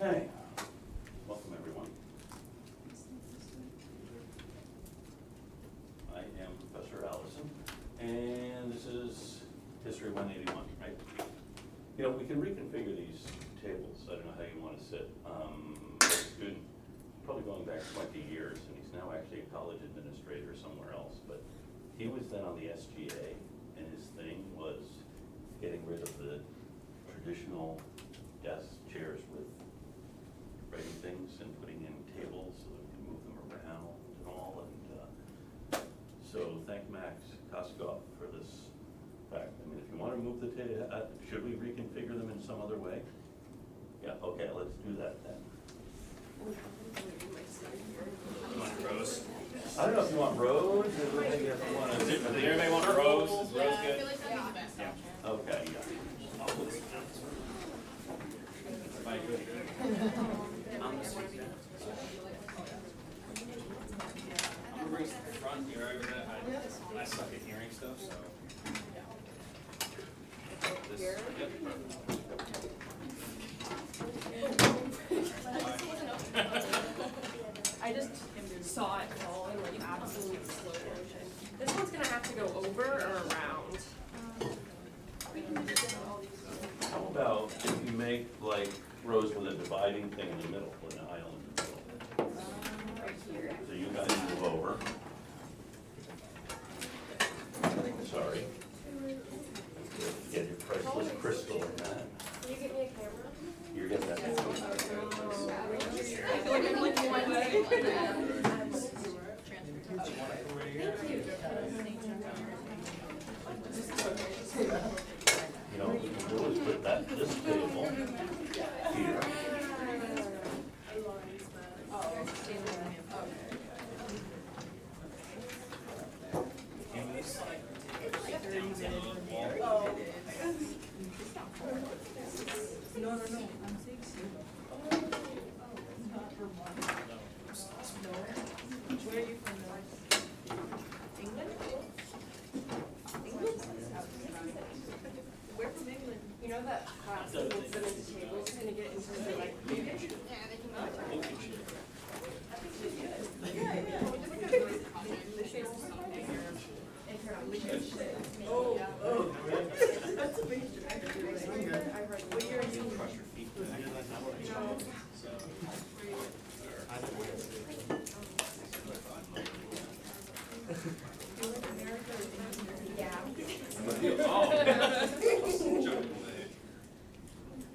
Okay, welcome everyone. I am Professor Allison, and this is History 181, right? You know, we can reconfigure these tables. I don't know how you want to sit. A student, probably going back 20 years, and he's now actually a college administrator somewhere else, but he was then on the SGA, and his thing was getting rid of the traditional desk chairs with writing things and putting in tables so that we can move them around and all. And so thank Max Koskov for this fact. I mean, if you want to move the table, should we reconfigure them in some other way? Yeah, okay, let's do that then. You want rows? I don't know if you want rows or maybe if you want to. Does everybody want rows? Is rows good? Yeah. Okay, yeah. Everybody good? I'm gonna bring some front here over that. I suck at hearing stuff, so. This, yep. I just saw it fall in like absolute slow motion. This one's gonna have to go over or around. How about if you make like rows with a dividing thing in the middle, with an aisle in the middle? Right here. So you guys move over. Sorry. Get your priceless crystal in that. Can you get me a camera? You're getting that. You know, what you can do is put this table here. Where are you from? England? England? We're from England. You know that class that puts them into tables is gonna get into the like. Oh. That's a big I heard. What year are you? Crush your feet.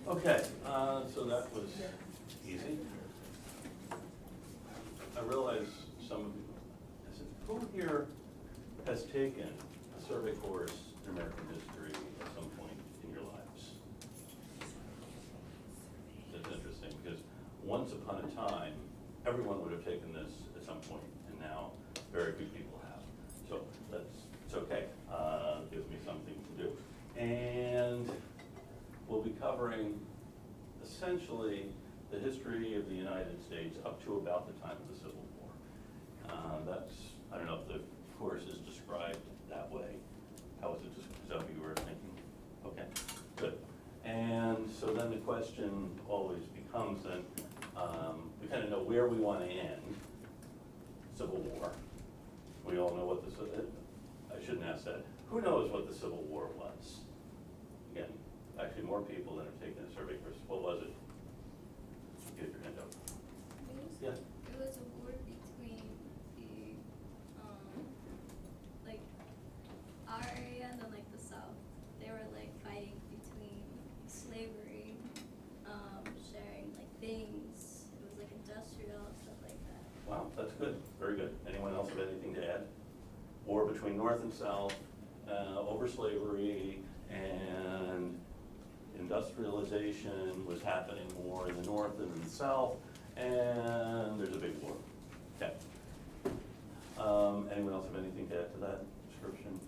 Okay, so that was easy. I realize some of you, I said, who here has taken a survey course in American history at some point in your lives? That's interesting, because once upon a time, everyone would have taken this at some point, and now very few people have. So it's okay, gives me something to do. And we'll be covering essentially the history of the United States up to about the time of the Civil War. I don't know if the course is described that way. How is it, is that what you were thinking? Okay, good. And so then the question always becomes then, we kind of know where we want to end Civil War. We all know what I shouldn't ask that. Who knows what the Civil War was? Again, actually more people than have taken a survey course. What was it? Get your hand up. Yeah. It was a war between the, like, our area and then, like, the South. They were, like, fighting between slavery, sharing, like, things. It was, like, industrial, stuff like that. Wow, that's good. Very good. Anyone else have anything to add? War between North and South, over slavery, and industrialization was happening more in the North than in the South, and there's a big war. Okay. Anyone else have anything to add to that description?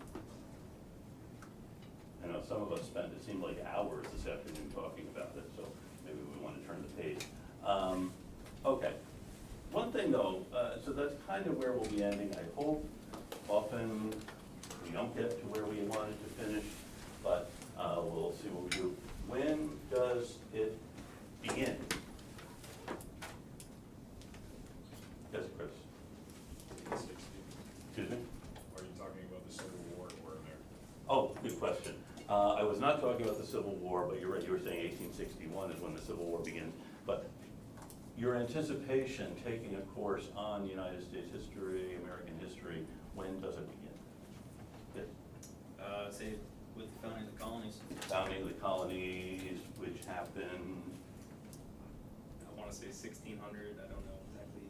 I know some of us spent, it seemed like hours this afternoon talking about it, so maybe we want to turn the page. Okay. One thing though, so that's kind of where we'll be ending, I hope. Often we don't get to where we wanted to finish, but we'll see what we do. When does it begin? not talking about the Civil War, but you're right, you were saying 1861 is when the Civil War began. But your anticipation, taking a course on United States history, American history, when does it begin? Yes. Say with the founding of the colonies. Founding of the colonies, which happened, I wanna say 1600, I don't know exactly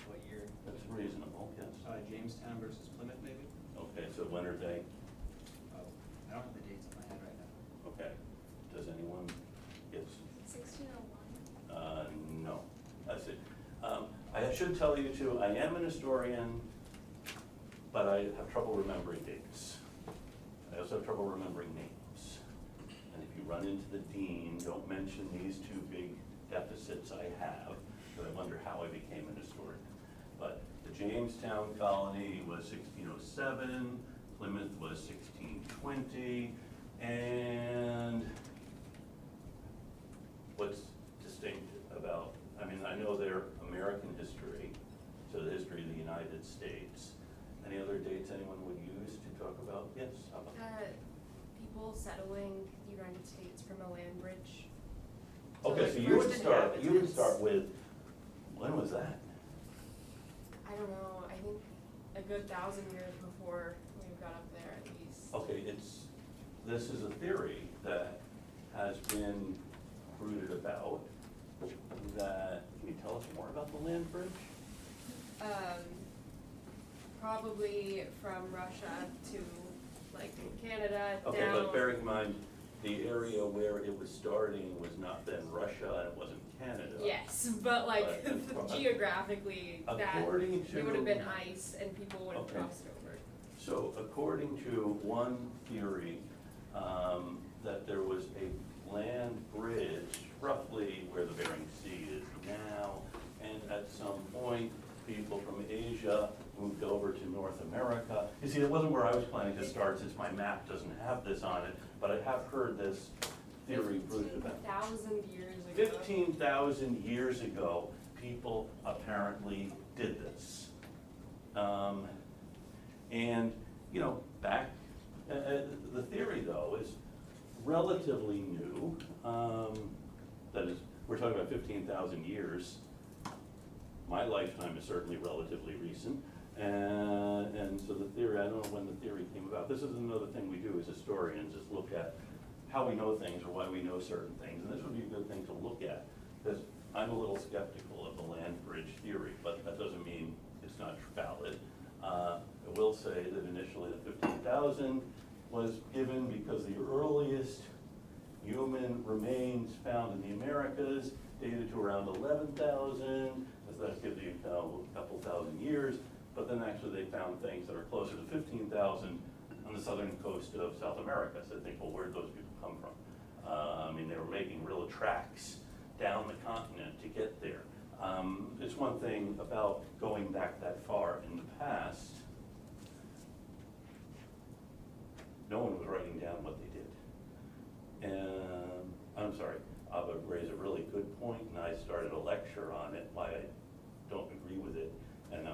what year. that's reasonable, yes. Jamestown versus Plymouth, maybe? Okay, so winter day, Oh, I don't have the dates in my head right now. okay. Does anyone, yes? 1601. No, that's it. I should tell you too, I am an historian, but I have trouble remembering dates. I also have trouble remembering names. And if you run into the dean, don't mention these two big deficits I have, because I wonder how I became an historian. But the Jamestown colony was 1607, Plymouth was 1620, and what's distinct about, I mean, I know they're American history, so the history of the United States. Any other dates anyone would use to talk about? Yes, how about? People settling the United States from a land bridge. Okay, like so you would first start inhabitants. with, when was that? I don't know, I think a good 1,000 years before we got up there at least. Okay, this is a theory that has been brooded about, that, can you tell us more about the land bridge? Probably from Russia to like Canada down. Okay, but bearing in mind, the area where it was starting was not then Russia and it wasn't Canada. Yes, but like But- geographically, that According it would have to- been ice and people would have Okay. crossed over. So according to one theory, that there was a land bridge roughly where the Bering Sea is now, and at some point, people from Asia moved over to North America. You see, it wasn't where I was planning to start, since my map doesn't have this on it, but I have heard this theory brooded about. 15,000 years ago. 15,000 years ago, people apparently did this. And, you know, back, the theory though is relatively new. That is, we're talking about 15,000 years. My lifetime is certainly relatively recent. And so the theory, I don't know when the theory came about. This is another thing we do as historians, is look at how we know things or why we know certain things. And this would be a good thing to look at, because I'm a little skeptical of the land bridge theory, but that doesn't mean it's not valid. I will say that initially the 15,000 was given because the earliest human remains found in the Americas dated to around 11,000, as that gives you a couple thousand years. But then actually they found things that are closer to 15,000 on the southern coast of South America. So they think, well, where'd those people come from? I mean, they were making real tracks down the continent to get there. It's one thing about going back that far in the past, no one was writing down what they did. And I'm sorry, Abba raised a really good point, and I started a lecture on it, why I don't agree with it. And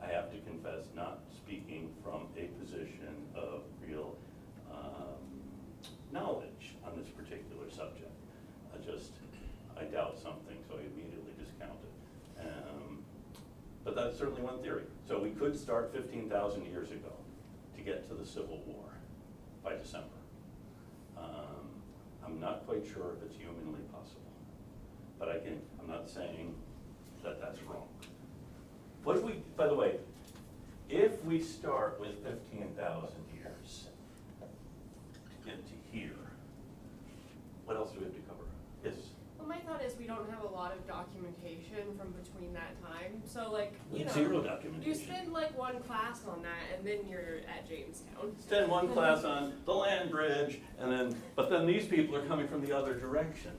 I have to confess, not speaking from a position of real knowledge on this particular subject. I doubt something, so I immediately discount it. But that's certainly one theory. So we could start 15,000 years ago to get to the Civil War by December. I'm not quite sure if it's humanly possible, but again, I'm not saying that that's wrong. What if we, by the way, if we start with 15,000 years to get to here, what else do we have to cover? Yes? Well, my thought is we don't have a lot of documentation from between that time, so like, you know. Zero documentation. You spend like one class on that and then you're at Jamestown. Spend one class on the land bridge, and then, but then these people are coming from the other direction.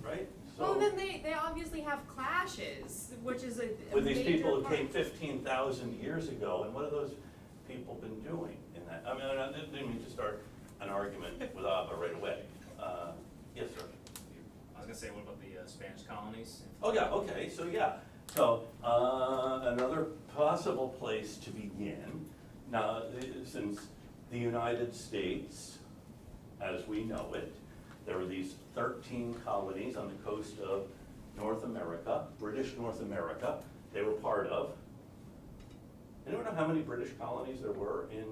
Right? Well, So, then they obviously have clashes, which is a with these major people who part. came 15,000 years ago, and what have those people been doing in that? I mean, I didn't mean to start an argument with Abba right away. Yes, sir? I was gonna say, what about the Spanish colonies? Oh, yeah, okay, so yeah. So, another possible place to begin, now, since the United States, as we know it, there were these 13 colonies on the coast of North America, British North America, they were part of. Anyone know how many British colonies there were in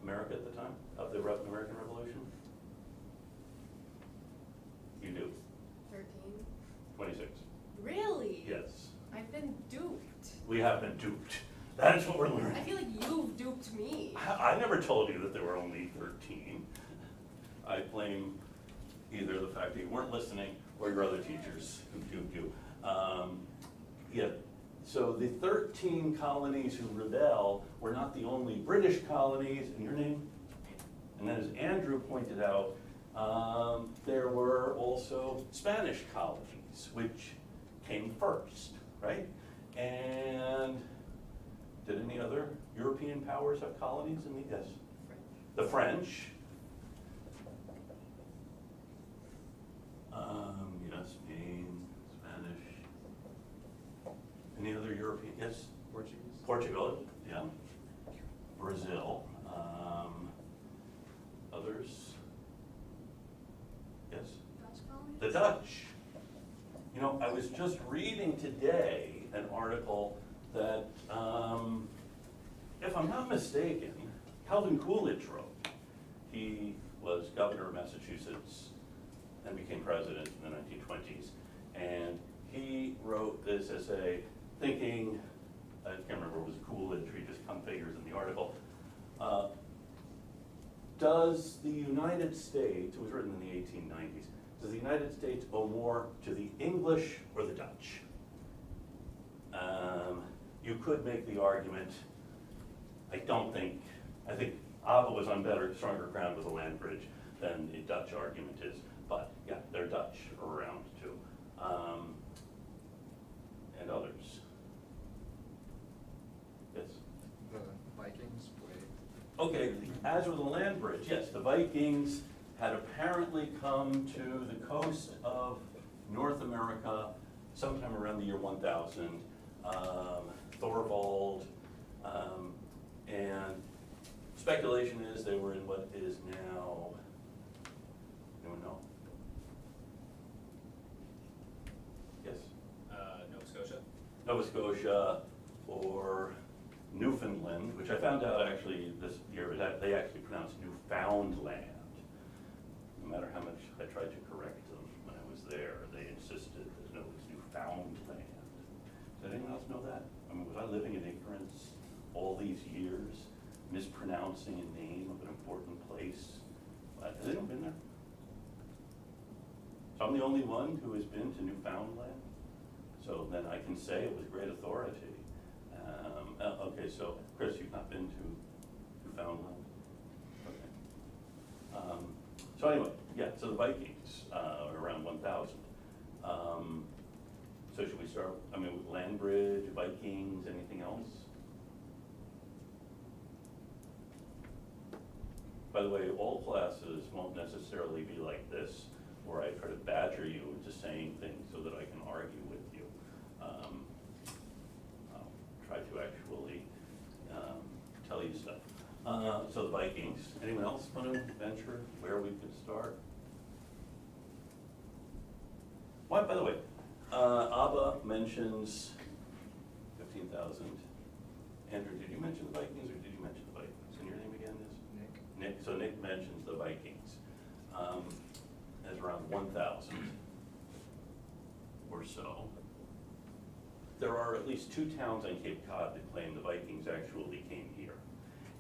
America at the time of the American Revolution? You do. 13. 26. Really? Yes. I've been duped. We have been duped. That's what we're learning. I feel like you've duped me. I never told you that there were only 13. I blame either the fact that you weren't listening or your other teachers who duped you. Yeah. So the 13 colonies who rebel were not the only British colonies. And your name? And then as Andrew pointed out, there were also Spanish colonies, which came first, right? And did any other European powers have colonies in the, yes? The French. Yes, Spain, Spanish. Any other European, yes? Portuguese? Portugal, yeah. Brazil, others? Yes? Dutch colonies? The Dutch. You know, I was just reading today an article that, if I'm not mistaken, Calvin Coolidge wrote. He was governor of Massachusetts and became president in the 1920s. And he wrote this essay thinking, I can't remember if it was Coolidge, or he just configures in the article. Does the United States, it was written in the 1890s, does the United States owe more to the English or the Dutch? You could make the argument, I think Ava was on better, stronger ground with the land bridge than the Dutch argument is, but yeah, they're Dutch around too. And others. Yes? The Vikings played. Okay, as with the land bridge, yes, the Vikings had apparently come to the coast of North America sometime around the year 1000. Thorvald, and speculation is they were in what is now, anyone know? Yes? Nova Scotia. Nova Scotia or Newfoundland, which I found out actually this year, they actually pronounce Newfoundland. No matter how much I tried to correct them when I was there, they insisted that no, it was Newfoundland. Does anyone else know that? I mean, was I living in ignorance all these years, mispronouncing a name of an important place? Has anyone been there? So I'm the only one who has been to Newfoundland, so then I can say it with great authority. Okay, so Chris, you've not been to Newfoundland? Okay. So anyway, yeah, so the Vikings are around 1000. So should we start, I mean, with land bridge, Vikings, anything else? By the way, all classes won't necessarily be like this, where I try to badger you into saying things so that I can argue with you. I'll try to actually tell you stuff. So the Vikings, anyone else want to venture where we could start? Why, by the way, Abba mentions 15,000. Andrew, did you mention the Vikings or did you mention the Vikings? And your name again is? Nick. Nick, so Nick mentions the Vikings as around 1,000 or so. There are at least 2 towns on Cape Cod that claim the Vikings actually came here.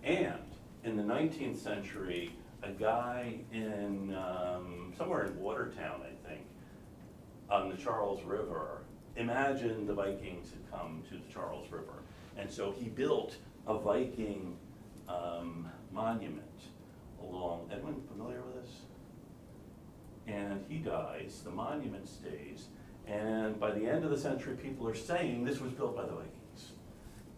And in the 19th century, a guy in, somewhere in Watertown, I think, on the Charles River, imagined the Vikings had come to the Charles River. And so he built a Viking monument along, anyone familiar with this? And he dies, the monument stays, and by the end of the century, people are saying this was built by the Vikings.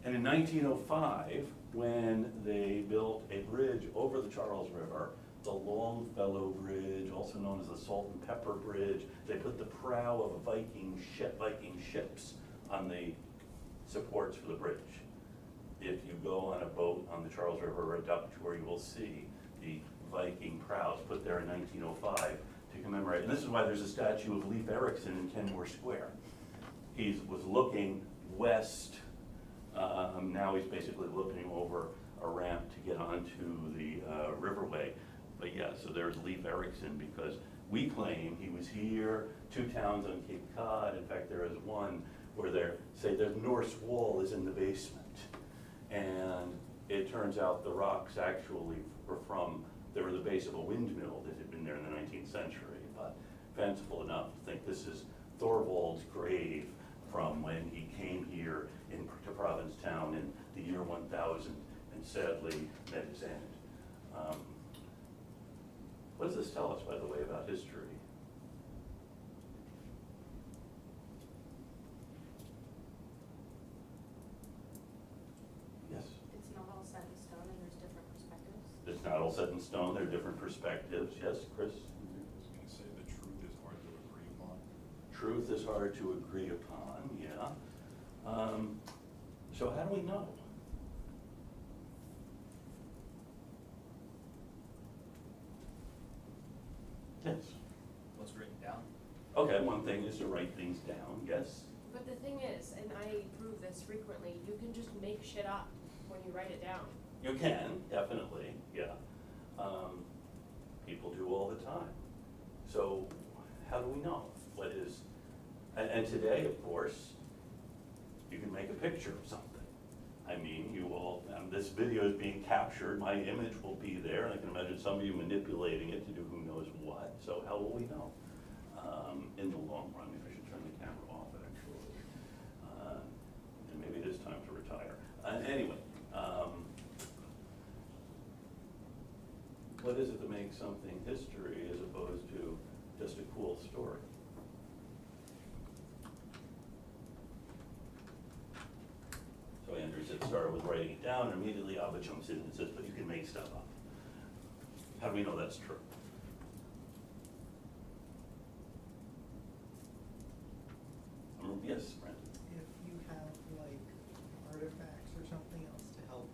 And in 1905, when they built a bridge over the Charles River, the Longfellow Bridge, also known as the Salt and Pepper Bridge, they put the prow of a Viking ship, Viking ships, on the supports for the bridge. if you go on a boat on the Charles River or a duck tour, you will see the Viking prows put there in 1905 to commemorate. And this is why there's a statue of Leif Erikson in Kenmore Square. He was looking west. Now he's basically looking over a ramp to get onto the riverway. But yeah, so there's Leif Erikson, because we claim he was here, 2 towns on Cape Cod. In fact, there is one where they say the Norse wall is in the basement. And it turns out the rocks actually they were the base of a windmill that had been there in the 19th century. But fanciful enough to think this is Thorvald's grave from when he came here to Provincetown in the year 1000 and sadly met his end. What does this tell us, by the way, about history? Yes? It's not all set in stone and there's different perspectives. It's not all set in stone, there are different perspectives. Yes, Chris? I was gonna say the truth is hard to agree upon. Truth is hard to agree upon, yeah. So how do we know? Yes. What's written down? Okay, one thing is to write things down, yes. But the thing is, and I prove this frequently, you can just make shit up when you write it down. You can, definitely, yeah. People do all the time. So how do we know what is, and today, of course, you can make a picture of something. I mean, you will, this video is being captured, my image will be there, and I can imagine somebody manipulating it to do who knows what. So how will we know? In the long run, maybe I should turn the camera off, actually. And maybe it is time to retire. Anyway, what is it that makes something history as opposed to just a cool story? So Andrew said, started with writing it down, and immediately Abba jumps in and says, but you can make stuff up. How do we know that's true? Yes, Brandon? If you have like artifacts or something else to help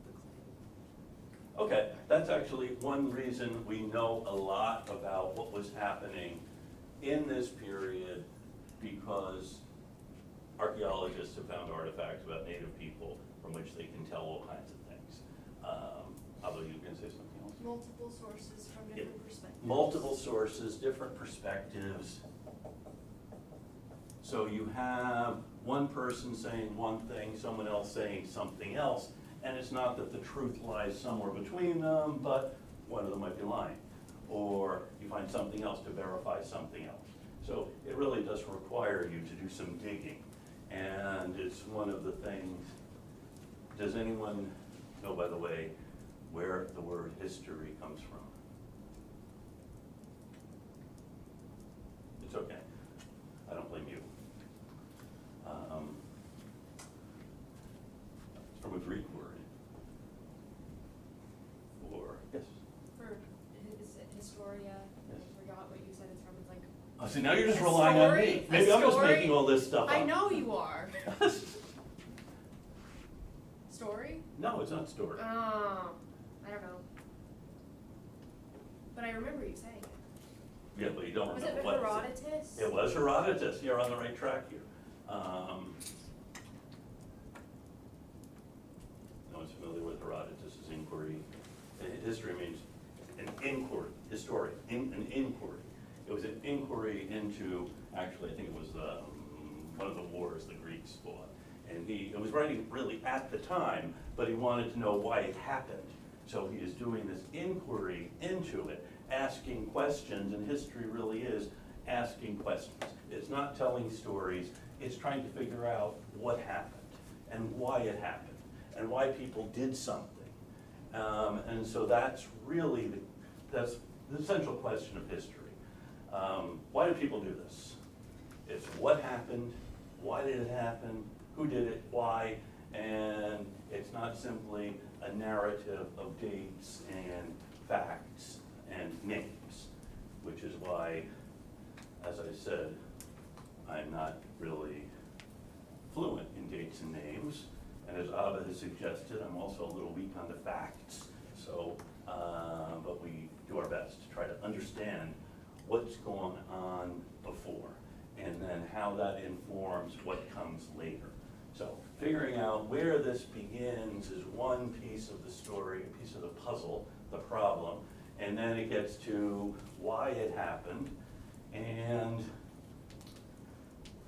the claim. Okay, that's actually one reason we know a lot about what was happening in this period, because archaeologists have found artifacts about Native people from which they can tell all kinds of things. Although you can say something else? Multiple sources from different perspectives. Multiple sources, different perspectives. So you have one person saying one thing, someone else saying something else, and it's not that the truth lies somewhere between them, but one of them might be lying. Or you find something else to verify something else. So it really does require you to do some digging. And it's one of the things, does anyone know, by the way, where the word history comes from? It's okay. I don't blame you. It's from a Greek word. Or, yes? For Historia, Yes. I forgot what you said it's from, it's like. Oh, see, now you're just A relying on me. story? Maybe A I'm just story? making all this stuff up. I know you are. Story? No, it's not story. Oh, I don't know. But I remember you saying it. Yeah, but you don't Was remember it what. Herodotus? It was Herodotus. You're on the right track here. No one's familiar with Herodotus' inquiry. History means an inquiry, historian, an inquiry. It was an inquiry into, actually, I think it was one of the wars the Greeks fought. And it was writing really at the time, but he wanted to know why it happened. So he is doing this inquiry into it, asking questions, and history really is asking questions. It's not telling stories, it's trying to figure out what happened, and why it happened, and why people did something. And so that's really, that's the central question of history. Why do people do this? It's what happened, why did it happen, who did it, why, and it's not simply a narrative of dates and facts and names, which is why, as I said, I'm not really fluent in dates and names. And as Abba has suggested, I'm also a little weak on the facts, so, but we do our best to try to understand what's going on before, and then how that informs what comes later. So figuring out where this begins is one piece of the story, a piece of the puzzle, the problem, and then it gets to why it happened. And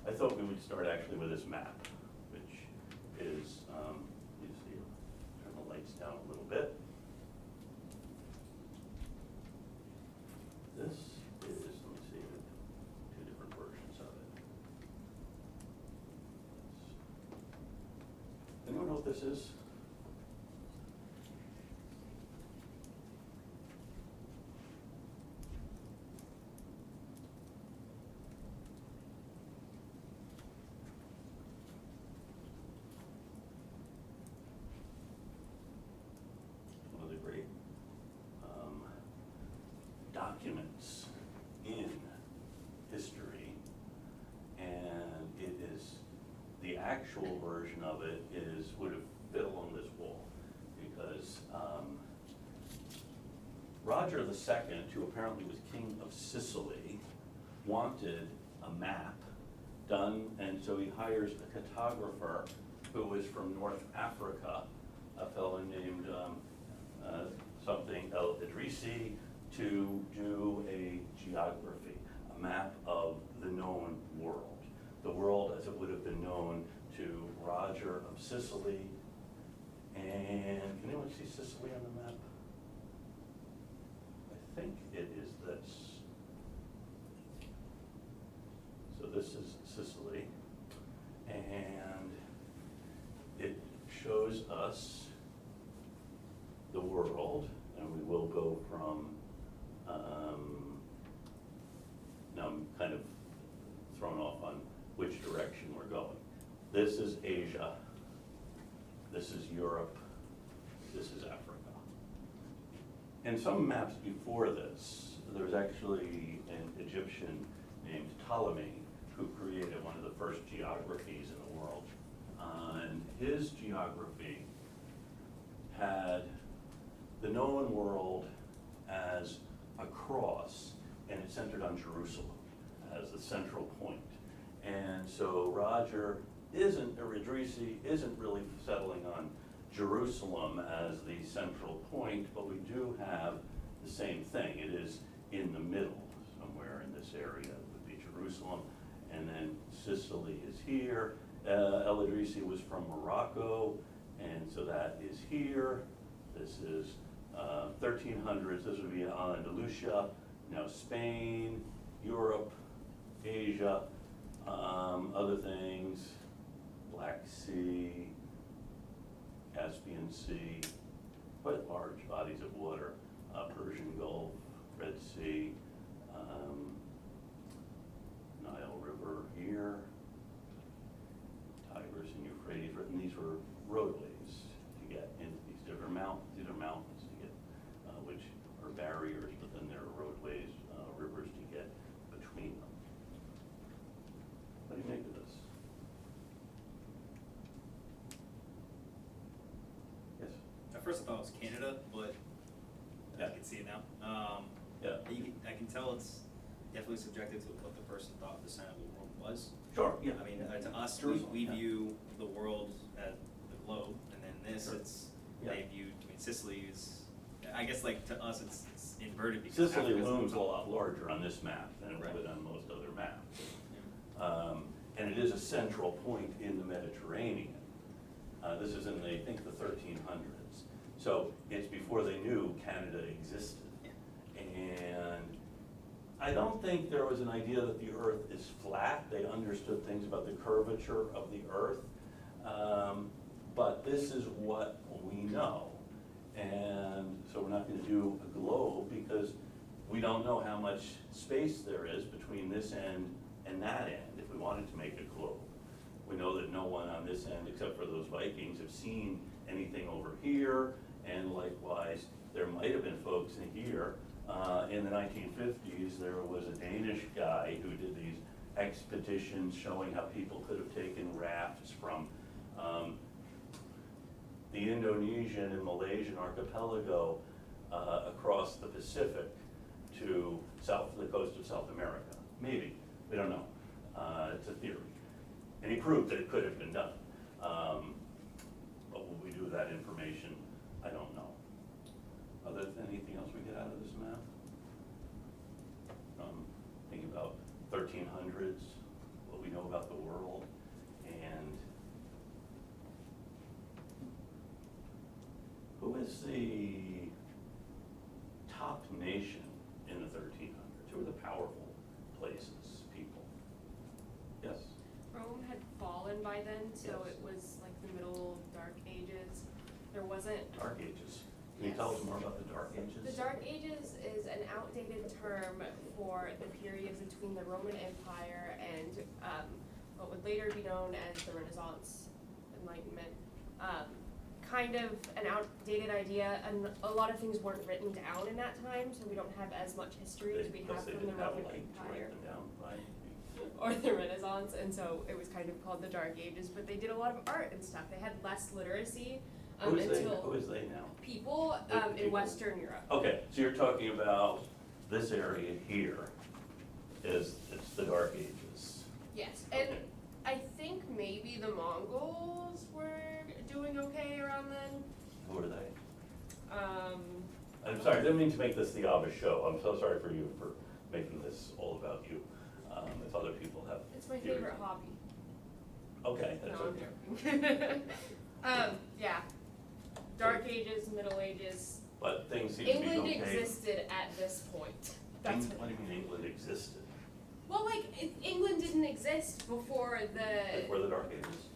I thought we would start actually with this map, which is, you see, turn the lights down a little bit. This is, let me see, two different versions of it. Anyone know what this is? One of the great documents in history, and it is, the actual version of it would have fit along this wall, because Roger II, who apparently was king of Sicily, wanted a map done, and so he hires a cartographer who was from North Africa, a fellow named something El Idrisi, to do a geography, a map of the known world. The world as it would have been known to Roger of Sicily. And can anyone see Sicily on the map? I think it is this. So this is Sicily, and it shows us the world, and we will go from, now I'm kind of thrown off on which direction we're going. This is Asia, this is Europe, this is Africa. And some maps before this, there was actually an Egyptian named Ptolemy who created one of the first geographies in the world. And his geography had the known world as a cross, and it centered on Jerusalem as the central point. And so Roger or Idrisi isn't really settling on Jerusalem as the central point, but we do have the same thing. It is in the middle, somewhere in this area would be Jerusalem, and then Sicily is here. El Idrisi was from Morocco, and so that is here. This is 1300s, this would be Andalusia, now Spain, Europe, Asia, other things, Black Sea, Caspian Sea, quite large bodies of water, Persian Gulf, Red Sea, Nile River here, Tigris and Euphrates, and these were roadways to get into these different mountains. These are mountains to get, which are barriers, but then there are roadways, rivers to get between them. What do you make of this? Yes? At first I thought it was Canada, but Yeah. I can see it now. Yeah. I can tell it's definitely subjective to what the person thought the center of the world was. Sure, yeah. I mean, to us, Jerusalem, we yeah. view the world as the globe, and then this, Sure. it's, Yeah. they view, I mean, Sicily is, I guess like to us, it's inverted because Sicily Africa's looms a top. lot larger on this map than it Right. would on most other maps. Yeah. And it is a central point in the Mediterranean. This is in, I think, the 1300s. So it's before they knew Canada existed. And I don't think there was an idea that the earth is flat. They understood things about the curvature of the earth. But this is what we know. And so we're not gonna do a globe because we don't know how much space there is between this end and that end if we wanted to make a globe. We know that no one on this end, except for those Vikings, have seen anything over here, and likewise, there might have been folks in here. In the 1950s, there was a Danish guy who did these expeditions showing how people could have taken rafts from the Indonesian and Malaysian archipelago across the Pacific to the coast of South America. Maybe, we don't know. It's a theory. And he proved that it could have been done. But what we do with that information, I don't know. Other than anything else we get out of this map? Thinking about 1300s, what we know about the world, and who is the top nation in the 1300s? Who are the powerful places, people? Yes? Rome had fallen by then, so Yes. it was like the middle Dark Ages. There wasn't. Dark Ages. Can you tell us more about the Dark Ages? The Dark Ages is an outdated term for the period between the Roman Empire and what would later be known as the Renaissance, Enlightenment. Kind of an outdated idea, and a lot of things weren't written down in that time, so we don't have as much history as we have They from the didn't have Roman light to Empire write them down, right? or the Renaissance, and so it was kind of called the Dark Ages. But they did a lot of art and stuff. They had less literacy Who is until they now? people in People. Western Europe. Okay, so you're talking about this area here it's the Dark Ages. Yes, and Okay. I think maybe the Mongols were doing okay around then. Who are they? Um, I'm sorry, I didn't mean to make this the Abba show. I'm so sorry for you for making this all about you. If other people have. it's my theories. favorite hobby. Okay, that's No, okay. I'm joking. Yeah. Dark Ages, Middle Ages. But things seem to be England okay. existed at this point. That's What do you mean England existed? Well, like, England didn't exist before Before the Dark Ages?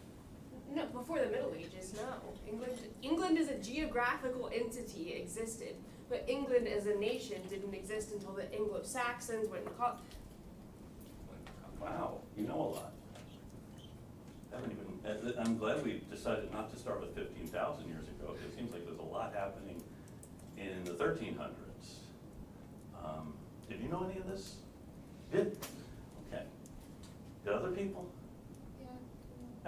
No, before the Middle Ages, no. England as a geographical entity existed, but England as a nation didn't exist until the Anglo-Saxons went and called. Wow, you know a lot. I'm glad we decided not to start with 15,000 years ago, because it seems like there's a lot happening in the 1300s. Did you know any of this? Did? Okay. Did other people? Yeah.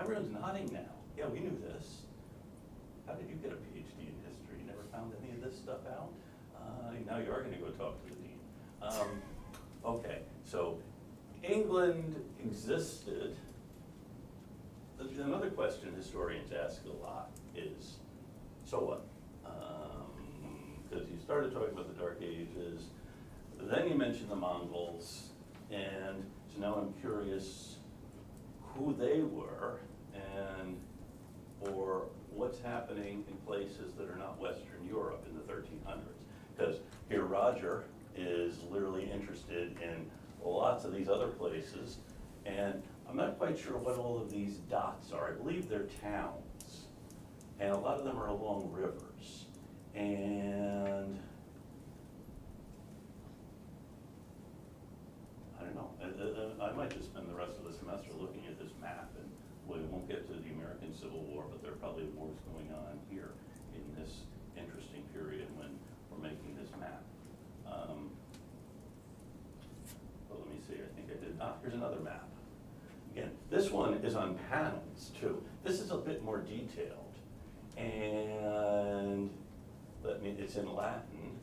Everyone's nodding now. Yeah, we knew this. How did you get a PhD in history? You never found any of this stuff out? Now you are gonna go talk to the dean. Okay, so England existed. Another question historians ask a lot is, so what? Because you started talking about the Dark Ages, then you mentioned the Mongols, and so now I'm curious who they were and or what's happening in places that are not Western Europe in the 1300s. Because here Roger is literally interested in lots of these other places, and I'm not quite sure what all of these dots are. I believe they're towns, and a lot of them are along rivers. And I don't know, I might just spend the rest of the semester looking at this map, and we won't get to the American Civil War, but there are probably wars going on here in this interesting period when we're making this map. Well, let me see, I think I did, here's another map. Again, this one is on panels too. This is a bit more detailed. And it's in Latin.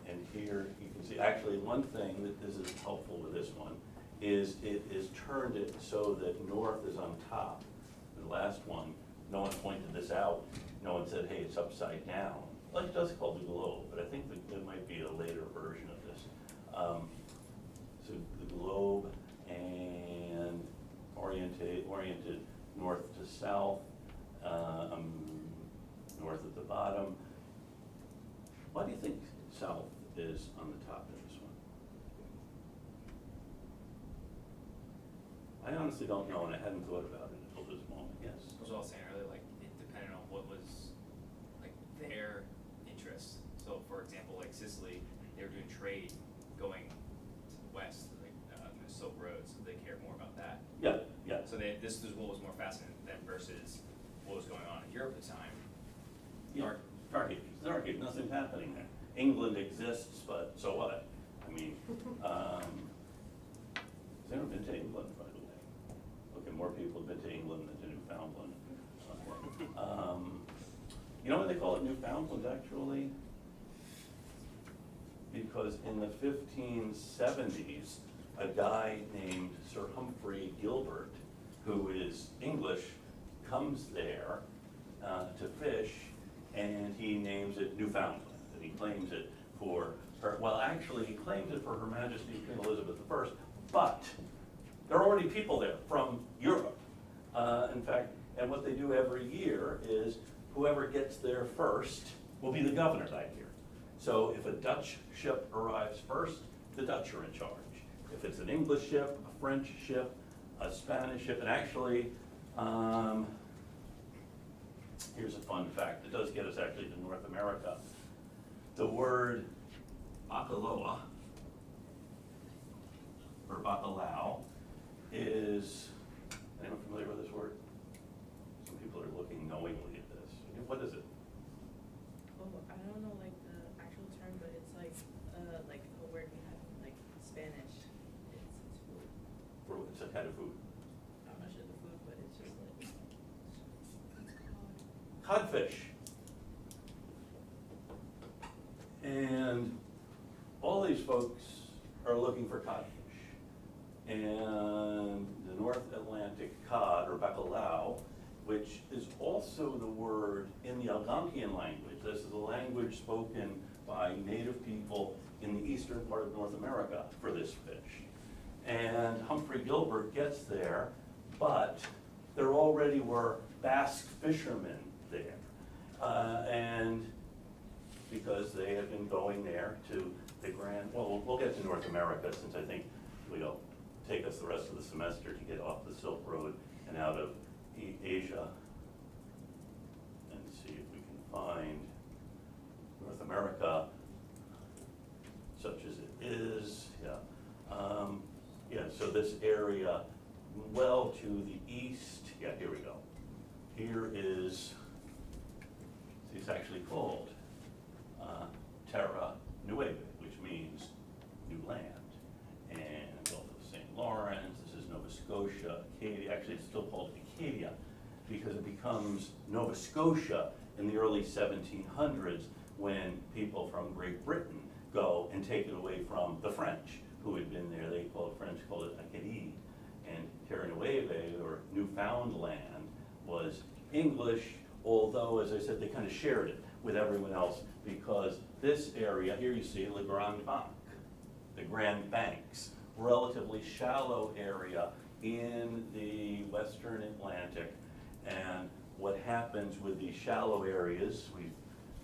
And here you can see, actually one thing that this is helpful with this one is it is turned it so that north is on top. The last one, no one pointed this out. No one said, hey, it's upside down. Like it does call the globe, but I think that there might be a later version of this. So the globe and oriented north to south, north at the bottom. Why do you think south is on the top of this one? I honestly don't know, and I hadn't thought about it until this moment, yes. As I was saying earlier, like, it depended on what was, like, their interest. So, for example, like Sicily, they were doing trade going to the west, like, through the Silk Road, so they cared more about that. Yeah, yeah. So this is what was more fascinating to them versus what was going on in Europe at the time. Yeah, Dark Ages, nothing's happening there. England exists, but so what? I mean, has anyone been to England, by the way? Okay, more people have been to England than to Newfoundland. You know why they call it Newfoundland, actually? Because in the 1570s, a guy named Sir Humphrey Gilbert, who is English, comes there to fish, and he names it Newfoundland, and he claims it for her, well, actually, he claims it for Her Majesty Queen Elizabeth I, but there are already people there from Europe. In fact, and what they do every year is whoever gets there first will be the governor that year. So if a Dutch ship arrives first, the Dutch are in charge. If it's an English ship, a French ship, a Spanish ship, and actually, here's a fun fact, it does get us actually to North America. The word bacalao, or bacalao, is, anyone familiar with this word? Some people are looking knowingly at this. What is it? Oh, I don't know like the actual term, but it's like a word we have in like Spanish. It's food. It's a kind of food. I'm not sure the food, but it's just like. Codfish. And all these folks are looking for codfish. And the North Atlantic cod, or bacalao, which is also the word in the Algonquian language. This is a language spoken by native people in the eastern part of North America for this fish. And Humphrey Gilbert gets there, but there already were Basque fishermen there. And because they had been going there to the Grand, well, we'll get to North America since I think it'll take us the rest of the semester to get off the Silk Road and out of Asia and see if we can find North America such as it is, yeah. Yeah, so this area well to the east, yeah, here we go. Here is, see, it's actually called Terra Nueva, which means new land. And Gulf of St. Lawrence, this is Nova Scotia, Acadia, actually it's still called Acadia because it becomes Nova Scotia in the early 1700s when people from Great Britain go and take it away from the French who had been there. French called it Acadie. And Terra Nueva, or Newfoundland, was English, although, as I said, they kind of shared it with everyone else because this area, here you see Le Grand Bank, the Grand Banks, relatively shallow area in the Western Atlantic. And what happens with these shallow areas, we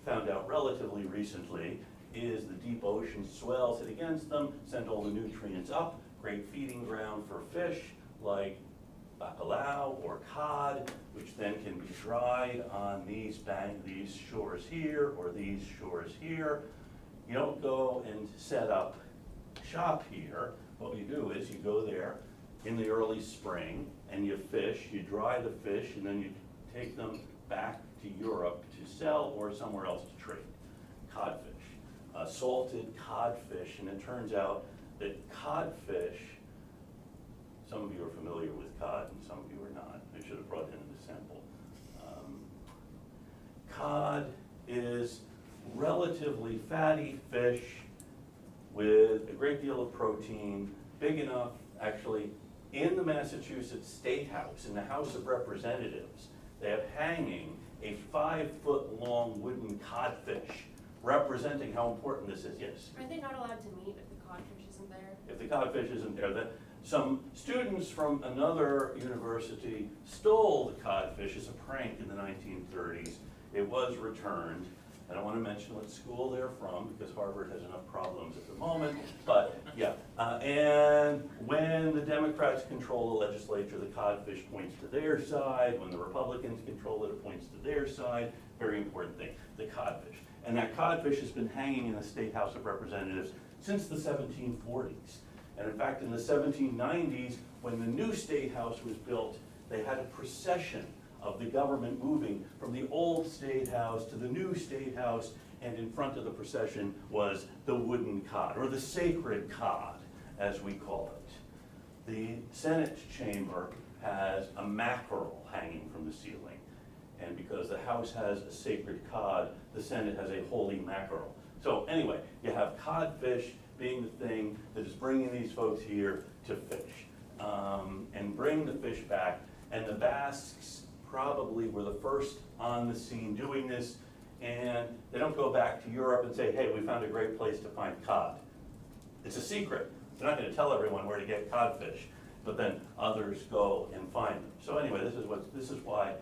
found out relatively recently, is the deep ocean swells hit against them, send all the nutrients up, great feeding ground for fish like bacalao or cod, which then can be dried on these shores here or these shores here. You don't go and set up shop here. What you do is you go there in the early spring and you fish, you dry the fish, and then you take them back to Europe to sell or somewhere else to trade. Codfish, salted codfish, and it turns out that codfish, some of you are familiar with cod and some of you are not. I should have brought in the sample. Cod is relatively fatty fish with a great deal of protein, big enough, actually, in the Massachusetts State House, in the House of Representatives, they have hanging a 5-foot-long wooden codfish representing how important this is. Yes? Are they not allowed to meet if the codfish isn't there? If the codfish isn't there, some students from another university stole the codfish as a prank in the 1930s. It was returned. I don't want to mention what school they're from because Harvard has enough problems at the moment, but yeah. And when the Democrats control the legislature, the codfish points to their side. When the Republicans control it, it points to their side. Very important thing, the codfish. And that codfish has been hanging in the State House of Representatives since the 1740s. And in fact, in the 1790s, when the new State House was built, they had a procession of the government moving from the old State House to the new State House, and in front of the procession was the wooden cod, or the sacred cod, as we call it. The Senate chamber has a mackerel hanging from the ceiling. And because the House has a sacred cod, the Senate has a holy mackerel. So anyway, you have codfish being the thing that is bringing these folks here to fish, and bring the fish back. And the Basques probably were the first on the scene doing this, and they don't go back to Europe and say, hey, we found a great place to find cod. It's a secret. They're not gonna tell everyone where to get codfish, but then others go and find them. So anyway, this is why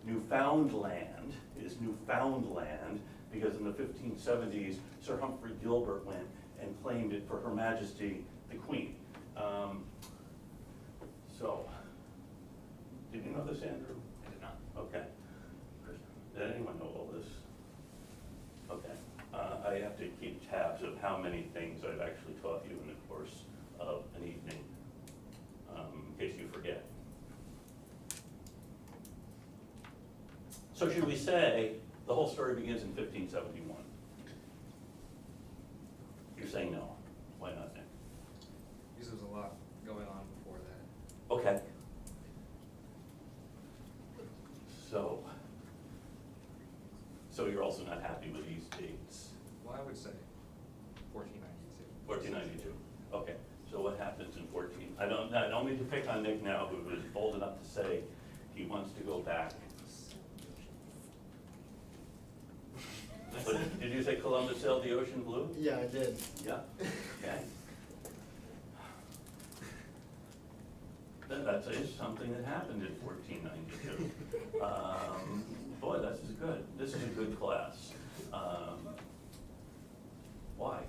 Newfoundland is Newfoundland, because in the 1570s, Sir Humphrey Gilbert went and claimed it for Her Majesty the Queen. So, did you know this, Andrew? I did not. Okay. Did anyone know all this? Okay. I have to keep tabs of how many things I've actually taught you in the course of an evening, in case you forget. So should we say the whole story begins in 1571? You're saying no. Why not, Nick? Because there's a lot going on before that. Okay. So you're also not happy with these dates? Well, I would say 1492. 1492. Okay. So what happens in 14? I don't mean to pick on Nick now, who was bold enough to say he wants to go back. But did you say Columbus sailed the ocean blue? Yeah, I did. Yeah. Okay. That's something that happened in 1492. Boy, this is good. This is a good class. Why?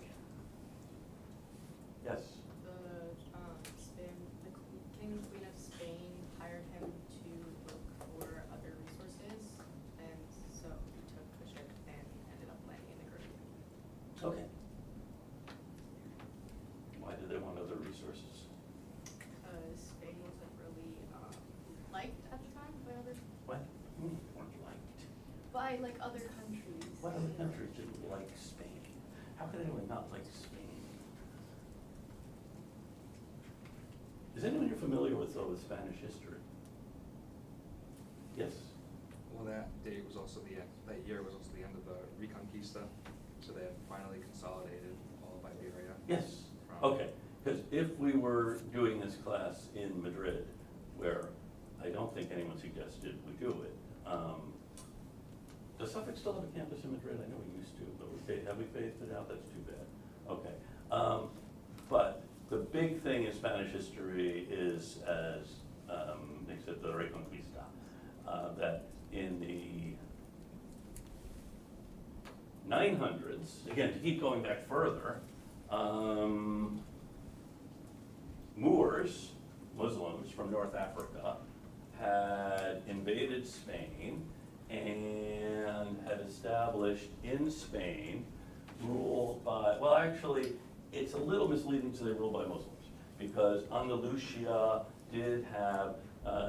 Yes. The King and Queen of Spain hired him to look for other resources, and so he took the ship and ended up landing in the Caribbean. Okay. Why did they want other resources? Spain wasn't really liked at the time by other What? Weren't liked. by like other countries. What other countries didn't like Spain? How could anyone not like Spain? Is anyone here familiar with Spanish history? Yes. Well, that date was also that year was also the end of the Reconquista, so they had finally consolidated all of Iberia. Yes. Okay. Because if we were doing this class in Madrid, where I don't think anyone suggested we do it, does Suffolk still have a campus in Madrid? I know we used to, but have we phased it out? That's too bad. Okay. But the big thing in Spanish history is, as they said, the Reconquista, that in the 900s, again, to keep going back further, Moors, Muslims from North Africa, had invaded Spain and had established in Spain rule by, well, actually, it's a little misleading to say rule by Muslims, because Andalusia did have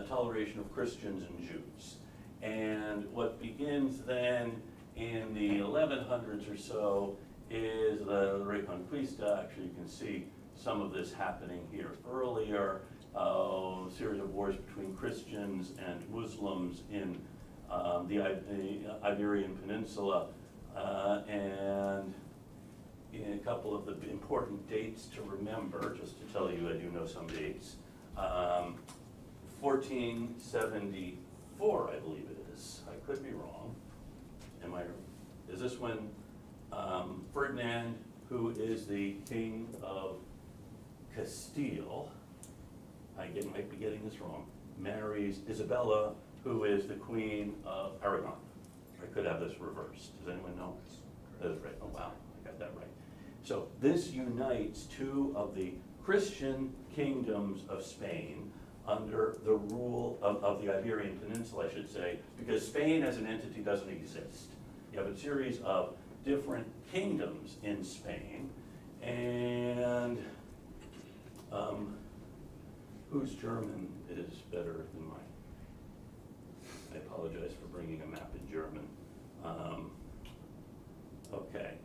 toleration of Christians and Jews. And what begins then in the 1100s or so is the Reconquista. Actually, you can see some of this happening here earlier. A series of wars between Christians and Muslims in the Iberian Peninsula, and in a couple of the important dates to remember, just to tell you, I do know some dates. 1474, I believe it is. I could be wrong. Is this when Ferdinand, who is the king of Castile, I might be getting this wrong, marries Isabella, who is the queen of Aragon. I could have this reversed. Does anyone know? That is right. Oh, wow, I got that right. So this unites two of the Christian kingdoms of Spain under the rule of the Iberian Peninsula, I should say, because Spain as an entity doesn't exist. You have a series of different kingdoms in Spain, and whose German is better than mine? I apologize for bringing a map in German. Okay.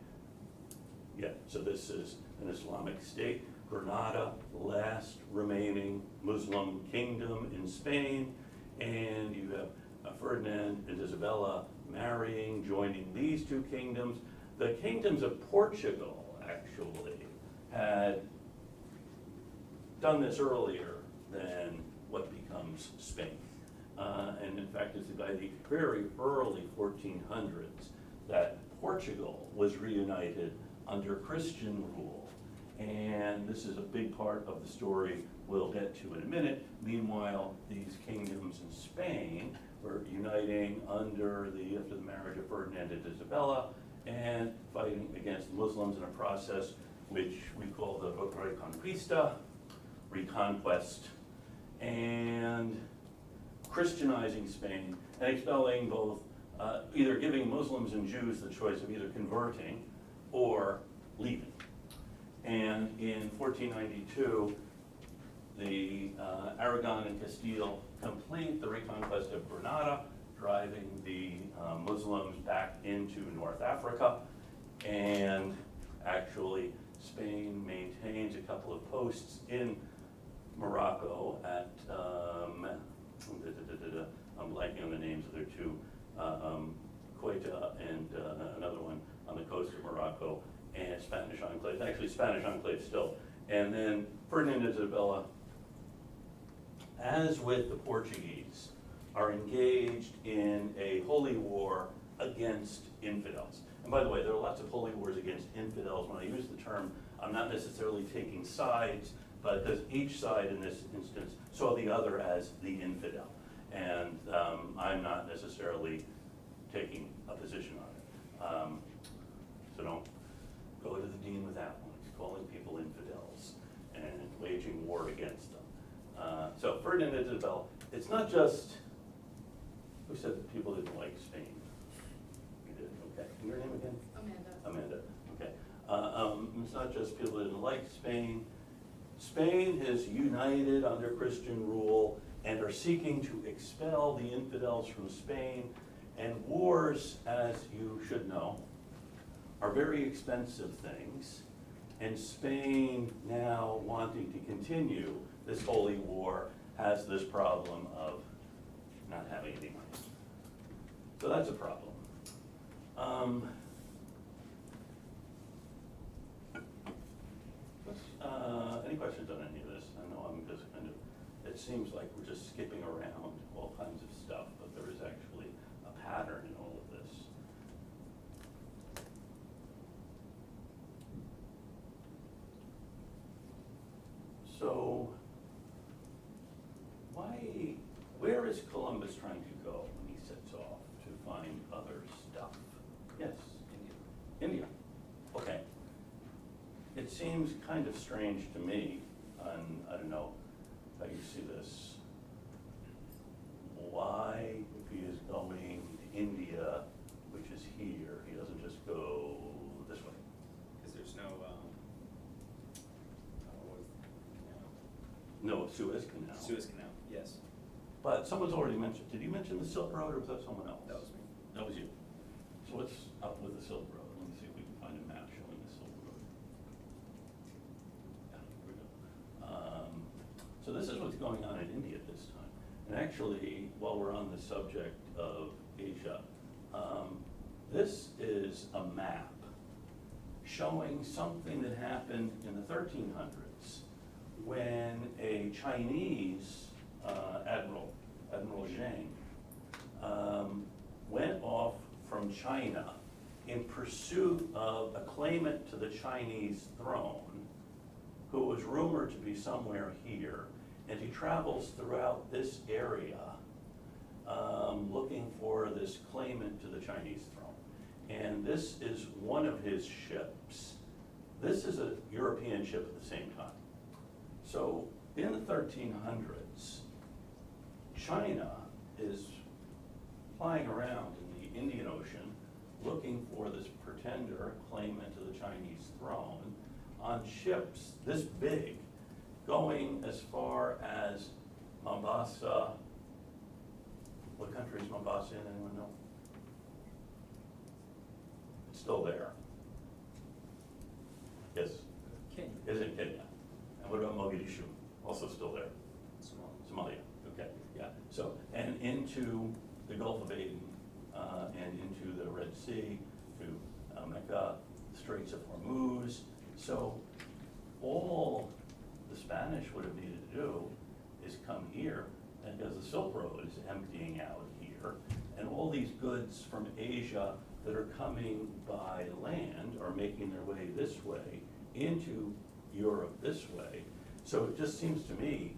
Yeah, so this is an Islamic state. Granada, the last remaining Muslim kingdom in Spain, and you have Ferdinand and Isabella marrying, joining these two kingdoms. The kingdoms of Portugal actually had done this earlier than what becomes Spain. And in fact, it's by the very early 1400s that Portugal was reunited under Christian rule. And this is a big part of the story we'll get to in a minute. Meanwhile, these kingdoms in Spain were uniting after the marriage of Ferdinand and Isabella, and fighting against Muslims in a process which we call the reconquest, and Christianizing Spain and expelling both, either giving Muslims and Jews the choice of either converting or leaving. And in 1492, the Aragon and Castile complete the reconquest of Granada, driving the Muslims back into North Africa. And actually, Spain maintains a couple of posts in Morocco at, I'm blanking on the names of their two, Ceuta and another one on the coast of Morocco, and Spanish enclave, actually Spanish enclave still. And then Ferdinand and Isabella, as with the Portuguese, are engaged in a holy war against infidels. And by the way, there are lots of holy wars against infidels. When I use the term, I'm not necessarily taking sides, but because each side in this instance saw the other as the infidel. And I'm not necessarily taking a position on it. So don't go to the dean with that one. He's calling people infidels and waging war against them. So Ferdinand and Isabella, it's not just, who said that people didn't like Spain? You did, okay. And your name again? Amanda, okay. It's not just people didn't like Spain. Spain is united under Christian rule and are seeking to expel the infidels from Spain. And wars, as you should know, are very expensive things. And Spain, now wanting to continue this holy war, has this problem of not having any money. So that's a problem. Any questions on any of this? I know I'm just kind of, it seems like we're just skipping around all kinds of stuff, but there is actually a pattern in all of this. So, where is Columbus trying to go when he sets off to find other stuff? Yes? India. Okay. It seems kind of strange to me, and I don't know how you see this. Why, if he is going to India, which is here, he doesn't just go this way? Because there's no, No, Suez Canal. Suez Canal, yes. But someone's already mentioned, did you mention the Silk Road, or was that someone else? That was me. That was you. So what's up with the Silk Road? Let me see if we can find a map showing the Silk Road. Yeah, here we go. So this is what's going on in India at this time. And actually, while we're on the subject of Asia, this is a map showing something that happened in the 1300s when a Chinese Admiral Zheng, went off from China in pursuit of a claimant to the Chinese throne, who was rumored to be somewhere here, and he travels throughout this area looking for this claimant to the Chinese throne. And this is one of his ships. This is a European ship at the same time. So in the 1300s, China is flying around in the Indian Ocean looking for this pretender claimant to the Chinese throne on ships this big, going as far as Mombasa. What country is Mombasa in? Anyone know? It's still there. Yes? Kenya. Is it Kenya? And what about Mogadishu? Also still there? Somalia. Somalia, okay, yeah. So, and into the Gulf of Aden and into the Red Sea, to Mecca, the Straits of Hormuz. So all the Spanish would have needed to do is come here, and because the Silk Road is emptying out here, and all these goods from Asia that are coming by land are making their way this way into Europe this way. So it just seems to me,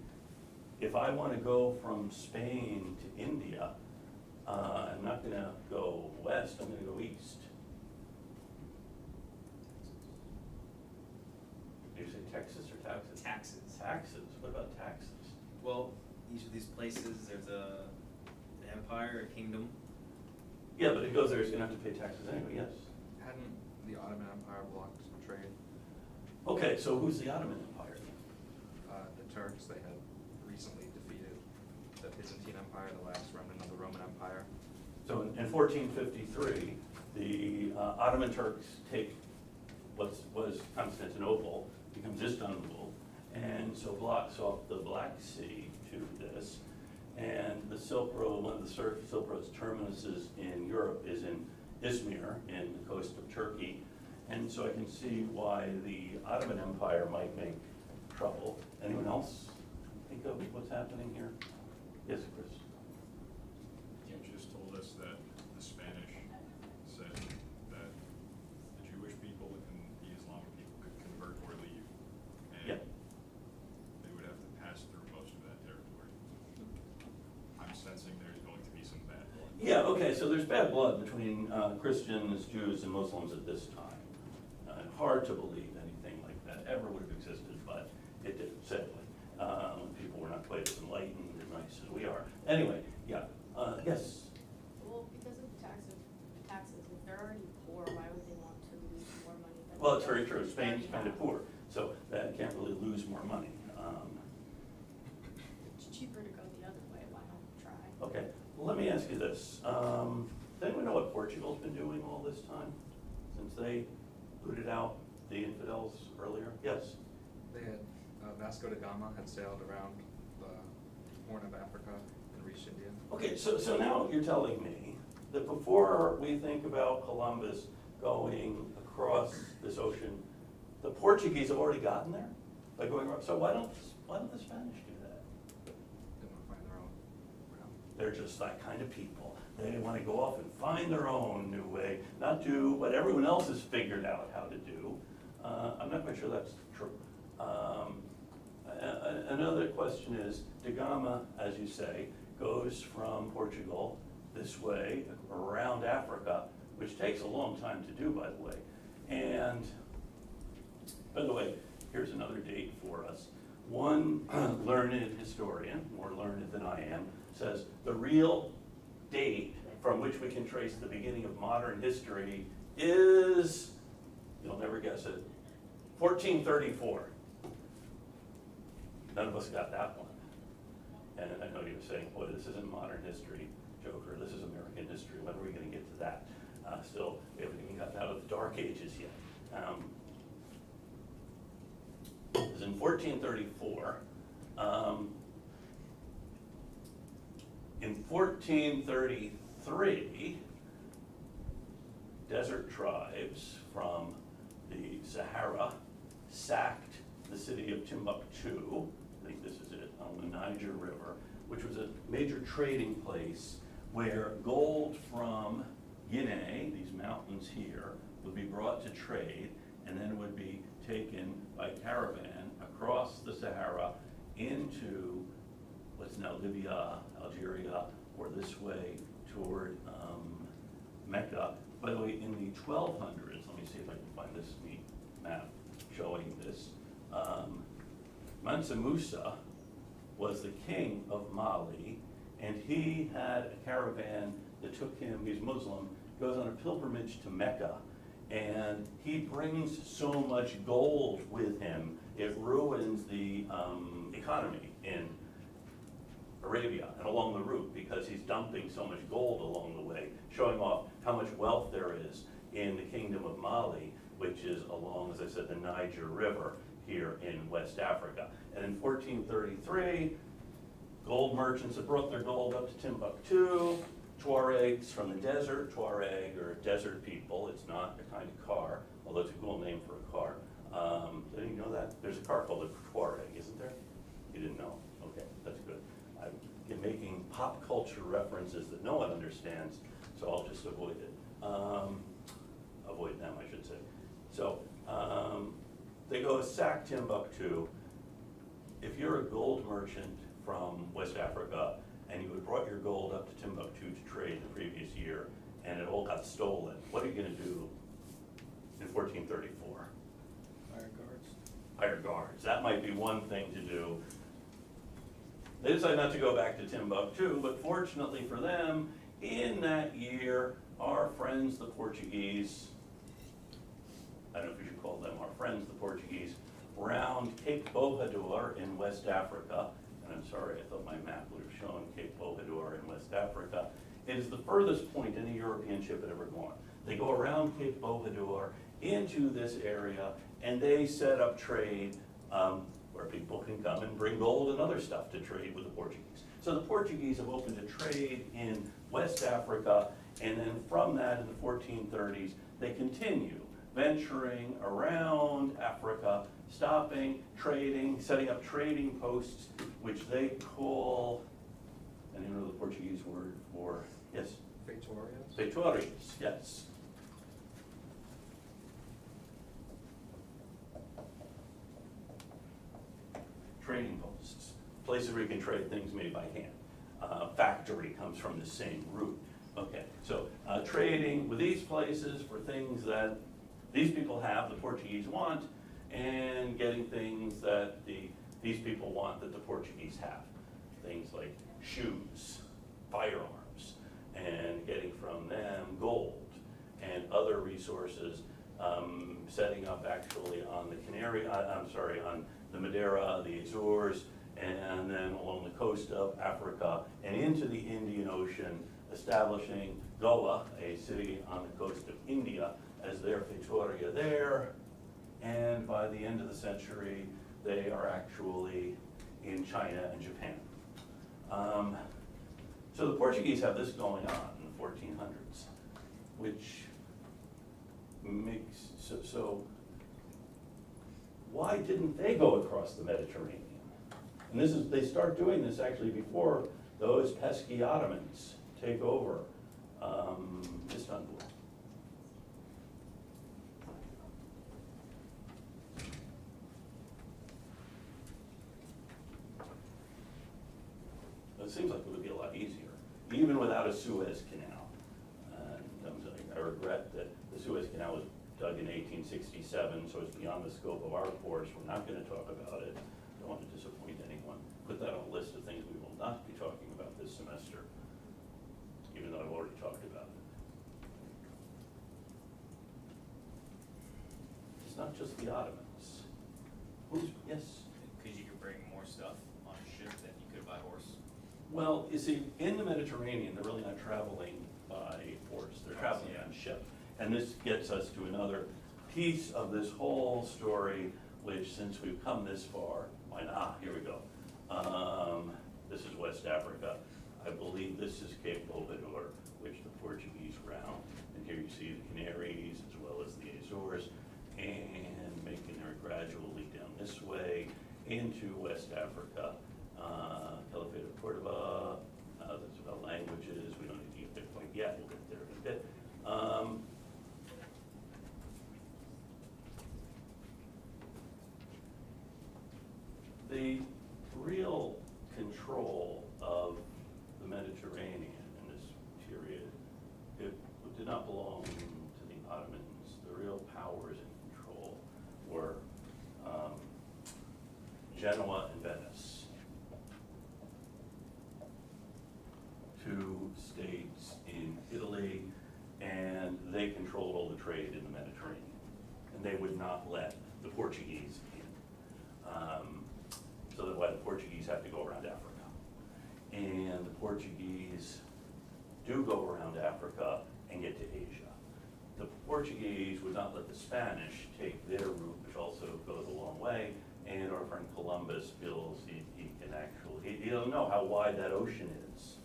if I want to go from Spain to India, I'm not going to go west, I'm going to go east. Do you say Texas or taxes? Taxes. Taxes, what about taxes? Well, each of these places, there's an empire, a kingdom. Yeah, but it goes there, it's going to have to pay taxes anyway, yes. Hadn't the Ottoman Empire blocked trade? Okay, so who's the Ottoman Empire? The Turks, they had recently defeated the Byzantine Empire, the last remnant of the Roman Empire. So in 1453, the Ottoman Turks take what was Constantinople, becomes Istanbul, and so blocks off the Black Sea to this. And the Silk Road, one of the Silk Road's terminuses in Europe is in Izmir, in the coast of Turkey. And so I can see why the Ottoman Empire might make trouble. Anyone else think of what's happening here? Yes, Chris? You just told us that the Spanish said that the Jewish people and the Islamic people could convert or leave. Yeah. And they would have to pass through most of that territory. I'm sensing there's going to be some bad blood. Yeah, okay, so there's bad blood between Christians, Jews, and Muslims at this time. Hard to believe anything like that ever would have existed, but it did, sadly. People were not quite as enlightened and nice as we are. Anyway, yeah, yes? Well, because of taxes, if they're already poor, why would they want to lose more money than? Well, it's very true. Spain's kind of poor, so that can't really lose more money. It's cheaper to go the other way, why not try? Okay, well, let me ask you this. Does anyone know what Portugal's been doing all this time, since they booted out the infidels earlier? Yes? They had, Vasco da Gama had sailed around the Horn of Africa and reached India. Okay, so now you're telling me that before we think about Columbus going across this ocean, the Portuguese have already gotten there by going around. So why don't the Spanish do that? Didn't want to find their own route. They're just that kind of people. They want to go off and find their own new way, not do what everyone else has figured out how to do. I'm not quite sure that's true. Another question is, Da Gama, as you say, goes from Portugal this way around Africa, which takes a long time to do, by the way. And by the way, here's another date for us. One learned historian, more learned than I am, says the real date from which we can trace the beginning of modern history is, you'll never guess it, 1434. None of us got that one. And I know you're saying, boy, this isn't modern history, Joker, this is American history, when are we gonna get to that? Still, we haven't even gotten out of the Dark Ages yet. It was in 1434. In 1433, desert tribes from the Sahara sacked the city of Timbuktu, I think this is it, on the Niger River, which was a major trading place where gold from Guinea, these mountains here, would be brought to trade and then would be taken by caravan across the Sahara into what's now Libya, Algeria, or this way toward Mecca. By the way, in the 1200s, let me see if I can find this neat map showing this. Mansa Musa was the king of Mali, and he had a caravan that took him, he's Muslim, goes on a pilgrimage to Mecca, and he brings so much gold with him, it ruins the economy in Arabia and along the route, because he's dumping so much gold along the way, showing off how much wealth there is in the kingdom of Mali, which is along, as I said, the Niger River here in West Africa. And in 1433, gold merchants had brought their gold up to Timbuktu. Tuaregs from the desert. Tuareg are desert people. It's not a kind of car, although it's a cool name for a car. Didn't you know that? There's a car called a Tuareg, isn't there? You didn't know? Okay, that's good. I'm making pop culture references that no one understands, so I'll just avoid it. Avoid them, I should say. So, they go sack Timbuktu. If you're a gold merchant from West Africa and you had brought your gold up to Timbuktu to trade the previous year and it all got stolen, what are you gonna do in 1434? Fire guards. Hire guards. That might be one thing to do. They decide not to go back to Timbuktu, but fortunately for them, in that year, our friends, the Portuguese, I don't know if we should call them our friends, the Portuguese, round Cape Bojador in West Africa, and I'm sorry, I thought my map would have shown Cape Bojador in West Africa. It is the furthest point any European ship had ever gone. They go around Cape Bojador into this area, and they set up trade where people can come and bring gold and other stuff to trade with the Portuguese. So the Portuguese have opened a trade in West Africa, and then from that in the 1430s, they continue venturing around Africa, stopping, trading, setting up trading posts, which they call, and you know the Portuguese word for, yes? Feitoras? Feitoras, yes. Trading posts, places where you can trade things made by hand. Factory comes from the same root. Okay, so trading with these places for things that these people have, the Portuguese want, and getting things that these people want that the Portuguese have. Things like shoes, firearms, and getting from them gold and other resources, setting up actually on the on the Madeira, the Azores, and then along the coast of Africa and into the Indian Ocean, establishing Goa, a city on the coast of India, as their feitoria there. And by the end of the century, they are actually in China and Japan. So the Portuguese have this going on in the 1400s, which makes, so why didn't they go across the Mediterranean? And this is, they start doing this actually before those pesky Ottomans take over Istanbul. It seems like it would be a lot easier, even without a Suez Canal. I regret that the Suez Canal was dug in 1867, so it's beyond the scope of our course. We're not going to talk about it. Don't want to disappoint anyone. Put that on a list of things we will not be talking about this semester, even though I've already talked about it. It's not just the Ottomans. Yes? Because you could bring more stuff on a ship than you could by horse. Well, you see, in the Mediterranean, they're really not traveling by horse. They're traveling on ship. And this gets us to another piece of this whole story, which since we've come this far, why not? Here we go. This is West Africa. I believe this is Cape Bojador, which the Portuguese round. And here you see the Canaries as well as the Azores, and making their gradually down this way into West Africa. Caliphate of Cordoba, that's about languages. We don't need to get there quite yet. We'll get there in a bit. The real control of the Mediterranean in this period, it did not belong to the Ottomans. The real powers in control were Genoa and Venice, two states in Italy, and they controlled all the trade in the Mediterranean. And they would not let the Portuguese in. So that's why the Portuguese have to go around Africa. And the Portuguese do go around Africa and get to Asia. The Portuguese would not let the Spanish take their route, which also goes a long way, and our friend Columbus feels he can actually, he doesn't know how wide that ocean is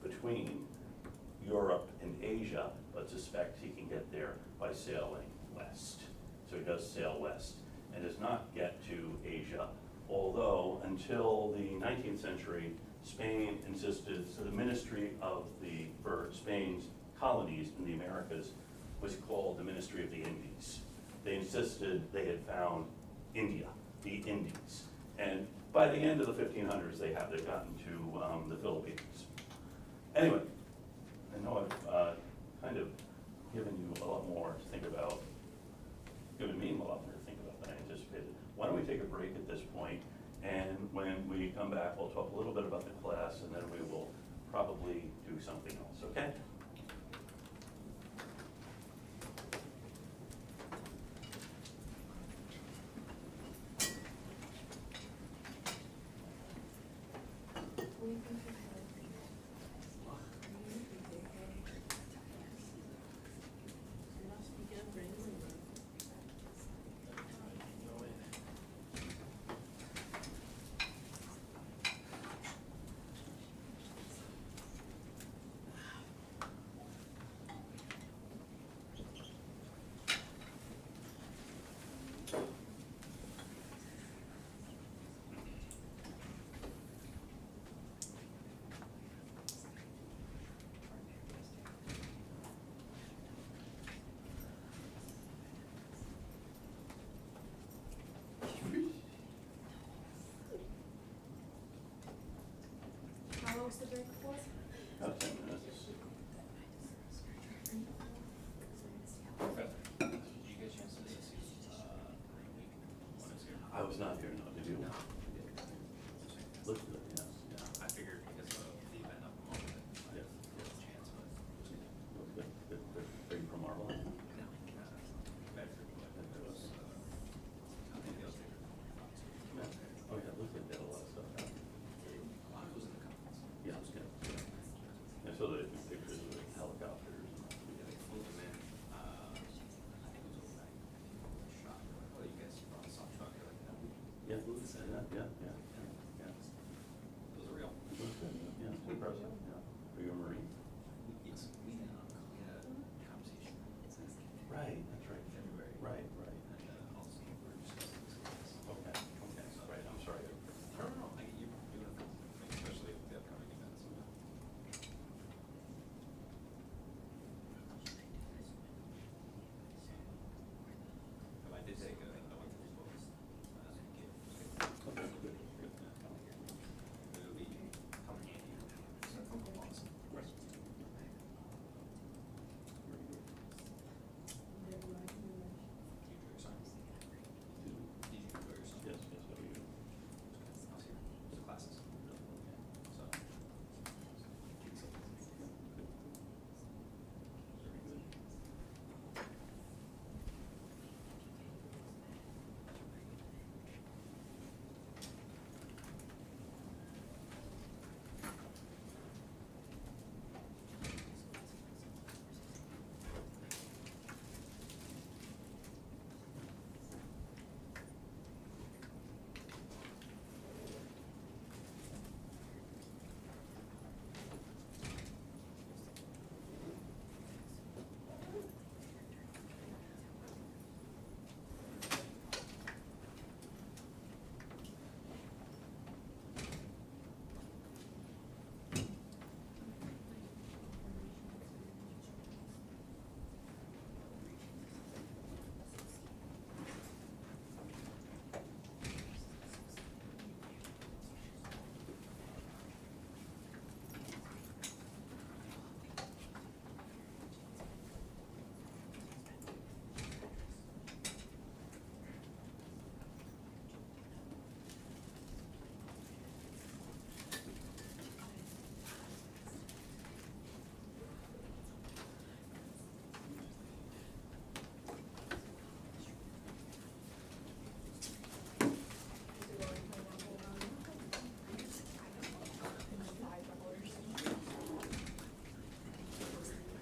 between Europe and Asia, but suspects he can get there by sailing west. So he does sail west and does not get to Asia, although until the 19th century, Spain insisted, so the ministry for Spain's colonies in the Americas was called the Ministry of the Indies. They insisted they had found India, the Indies. And by the end of the 1500s, they had gotten to the Philippines. Anyway, I know I've kind of given you a lot more to think about, given me a lot more to think about than I anticipated. Why don't we take a break at this point, and when we come back, we'll talk a little bit about the class, and then we will probably do something else, okay? How long was the break for? About 10 minutes. Professor, did you get a chance to see, when it's here? I was not here, no, did you? No. Looked good, yes, yeah. I figured because of the event up in Marlboro, Yeah. there was a chance, but Looked good, good, good. Are you from Marlboro? Bedford, but there was, maybe I was there. Yeah. Oh, yeah, it looked like they had a lot of stuff. A lot of it was in the conference. Yeah, it was good. I saw the pictures of the helicopters. Yeah, they flew them in, I think it was overnight. Shot, they're like, oh, you guys saw a truck, they're like, no, we Yeah, flew this in. yeah. Those are real. It was good, yeah, it's impressive, yeah. Are you a Marine? Yes, we had a conversation. Right, that's right. February. Right. And also we're discussing this. Okay, right, I'm sorry. No, I get you doing it, especially with the upcoming events. But I did take I went through his books. Okay, good. It'll be coming handy. Start coming along some. Right. Did you enjoy your science? Did you enjoy your science? Yes, I do. I was here. It was the classes. So.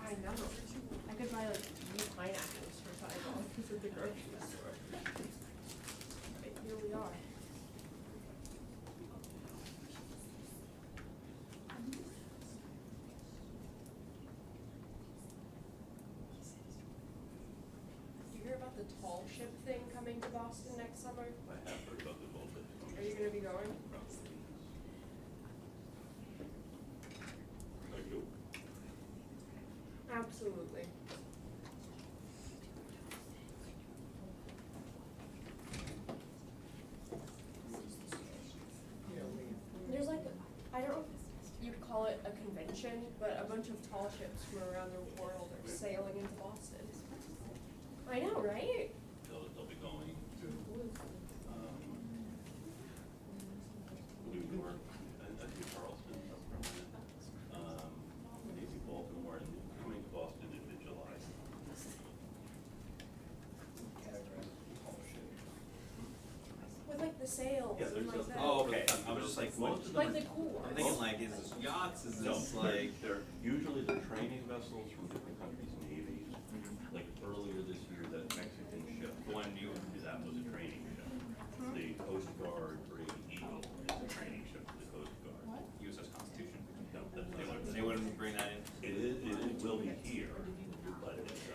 I know. I could buy like 3 pineapples for $5 at the grocery store. But here we are. tall ship thing coming to Boston next summer? I have heard about the voltage. Are you gonna be going? Probably. Are you? Absolutely. Yeah, There's like, I don't know if you'd call it a convention, but a bunch of tall ships from around the world are sailing into Boston. I know, right? They'll be going to, New York, I think Charleston, South Carolina, maybe Baltimore, and coming to Boston in mid-July. With like the sails Yeah, and there's like a- that. Oh, okay. I was just like, Most of them Like are- the cool I'm ones. thinking like, is this yachts, is No, this like? they're usually the training vessels from different countries' navies. Like earlier this year, that Mexican ship, the one you, that was a training ship. The Coast Guard Brave Eagle is a training ship for the Coast Guard. USS Constitution. No, that's They not- wouldn't bring that in? It will be here, but it's,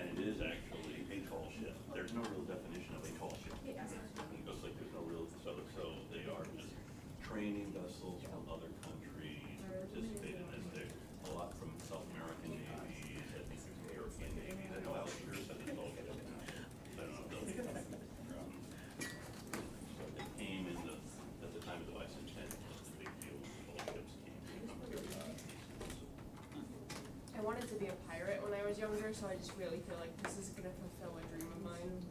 and it is actually a tall ship. There's no real definition of a tall ship. Just like there's no real, so they are just training vessels from other countries participate in this. There's a lot from South American navies, I think there's European navies. I know Algiers said it's all ship now. So I don't know if they'll be, so they came in the, at the time of the bicentennial, it was a big deal, all ships came. I wanted to be a pirate when I was younger, so I just really feel like this is gonna fulfill a dream of mine.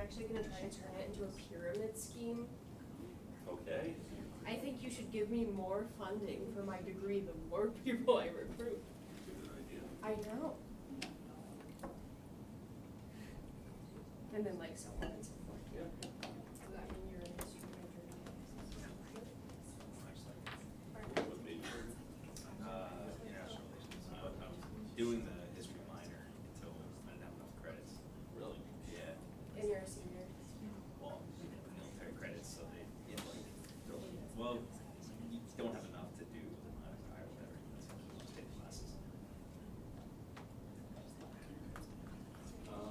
actually gonna try to turn it into a pyramid scheme. Okay. I think you should give me more funding for my degree the more people I recruit. Good idea. I know. And then like so on and so forth. Yeah. Does that mean you're a history major? What major? International relations. I was doing the history minor until I didn't have enough credits. Really? Yeah. And you're a senior. Well, military credits, so they, well, you don't have enough to do the minor higher or whatever, that's why you take classes.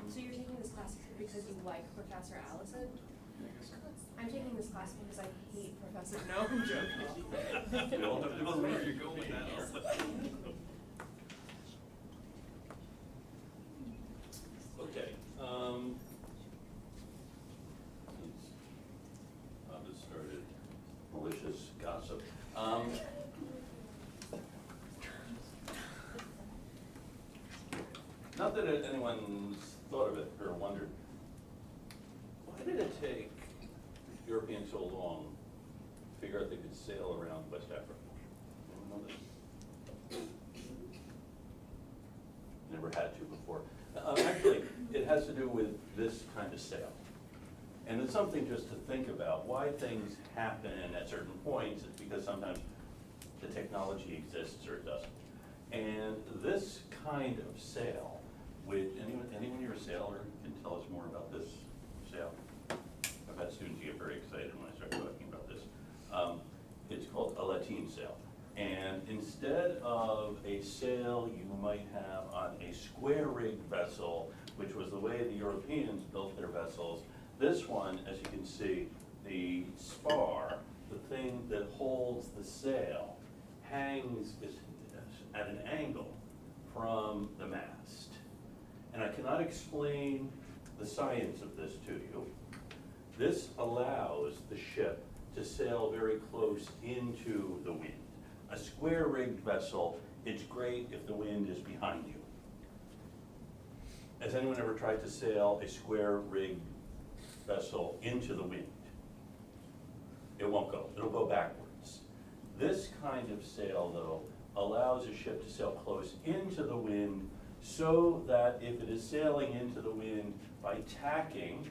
So you're taking this class because you like Professor Allison? I'm taking this class because I hate Professor. No, I'm joking. We all have different Where reasons. you're going with that also. Okay, since Bob has started malicious gossip, not that anyone's thought of it or wondered, why did it take Europeans so long to figure out they could sail around West Africa? Anyone know this? Never had to before. Actually, it has to do with this kind of sail. And it's something just to think about, why things happen at certain points, it's because sometimes the technology exists or it doesn't. And this kind of sail, which, anyone here a sailor can tell us more about this sail? I've had students get very excited when I start talking about this. It's called a lateen sail. And instead of a sail you might have on a square-rigged vessel, which was the way the Europeans built their vessels, this one, as you can see, the spar, the thing that holds the sail, hangs at an angle from the mast. And I cannot explain the science of this to you. This allows the ship to sail very close into the wind. A square-rigged vessel, it's great if the wind is behind you. Has anyone ever tried to sail a square-rigged vessel into the wind? It won't go, it'll go backwards. This kind of sail, though, allows a ship to sail close into the wind so that if it is sailing into the wind by tacking,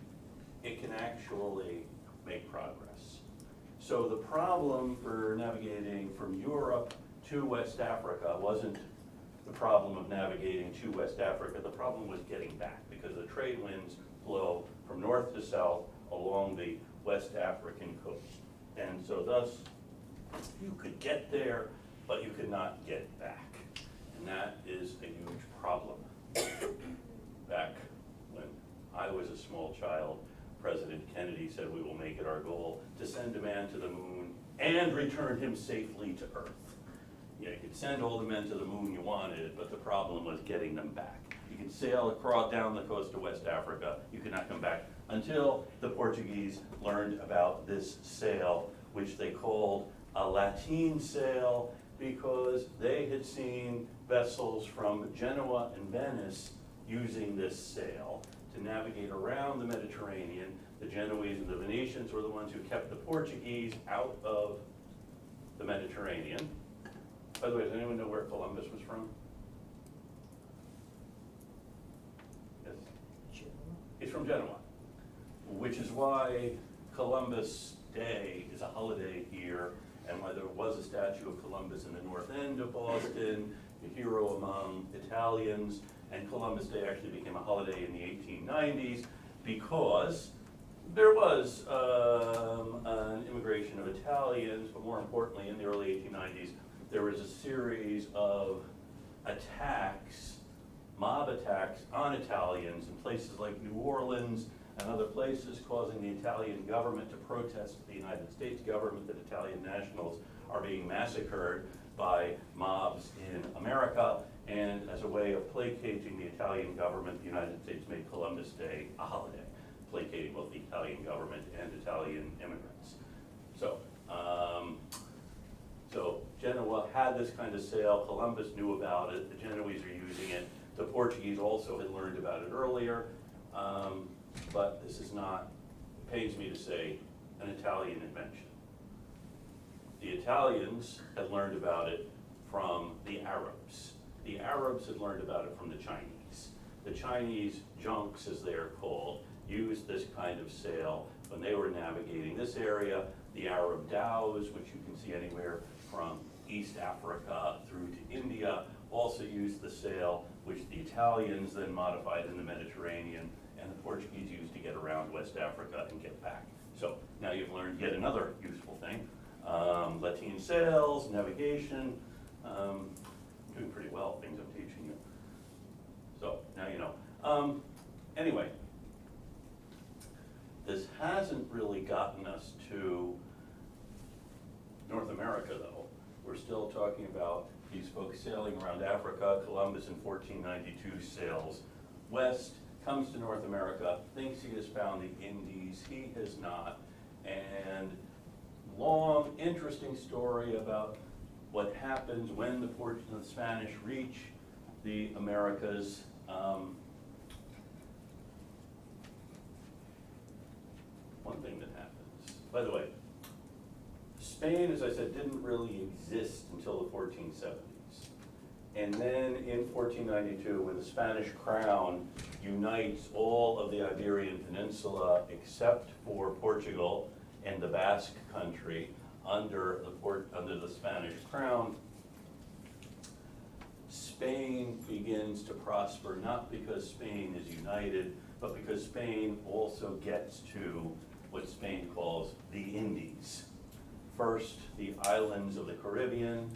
it can actually make progress. So the problem for navigating from Europe to West Africa wasn't the problem of navigating to West Africa. The problem was getting back, because the trade winds blow from north to south along the West African coast. And so thus, you could get there, but you could not get back. And that is a huge problem. Back when I was a small child, President Kennedy said we will make it our goal to send a man to the moon and return him safely to Earth. Yeah, you could send all the men to the moon you wanted, but the problem was getting them back. You could sail across down the coast of West Africa, you could not come back until the Portuguese learned about this sail, which they called a lateen sail, because they had seen vessels from Genoa and Venice using this sail to navigate around the Mediterranean. The Genoese and the Venetians were the ones who kept the Portuguese out of the Mediterranean. By the way, does anyone know where Columbus was from? Yes? He's from Genoa, which is why Columbus Day is a holiday here, and why there was a statue of Columbus in the north end of Boston, a hero among Italians, and Columbus Day actually became a holiday in the 1890s because there was an immigration of Italians, but more importantly, in the early 1890s, there was a series of attacks, mob attacks on Italians in places like New Orleans and other places, causing the Italian government to protest the United States government that Italian nationals are being massacred by mobs in America. And as a way of placating the Italian government, the United States made Columbus Day a holiday, placating both the Italian government and Italian immigrants. So, so Genoa had this kind of sail. Columbus knew about it. The Genoese are using it. The Portuguese also had learned about it earlier. but this is not, it pains me to say, an Italian invention. The Italians had learned about it from the Arabs. The Arabs had learned about it from the Chinese. The Chinese junks, as they are called, used this kind of sail when they were navigating this area. The Arab dhows, which you can see anywhere from East Africa through to India, also used the sail, which the Italians then modified in the Mediterranean, and the Portuguese used to get around West Africa and get back. So now you've learned yet another useful thing. Lateen sails, navigation, doing pretty well, things I'm teaching you. So now you know. Anyway, this hasn't really gotten us to North America, though. We're still talking about these folks sailing around Africa. Columbus in 1492 sails west, comes to North America, thinks he has found the Indies. He has not. And long, interesting story about what happens when the Spanish reach the Americas. One thing that happens, by the way, Spain, as I said, didn't really exist until the 1470s. And then in 1492, when the Spanish crown unites all of the Iberian Peninsula except for Portugal and the Basque Country under the Spanish crown, Spain begins to prosper, not because Spain is united, but because Spain also gets to what Spain calls the Indies. First, the islands of the Caribbean,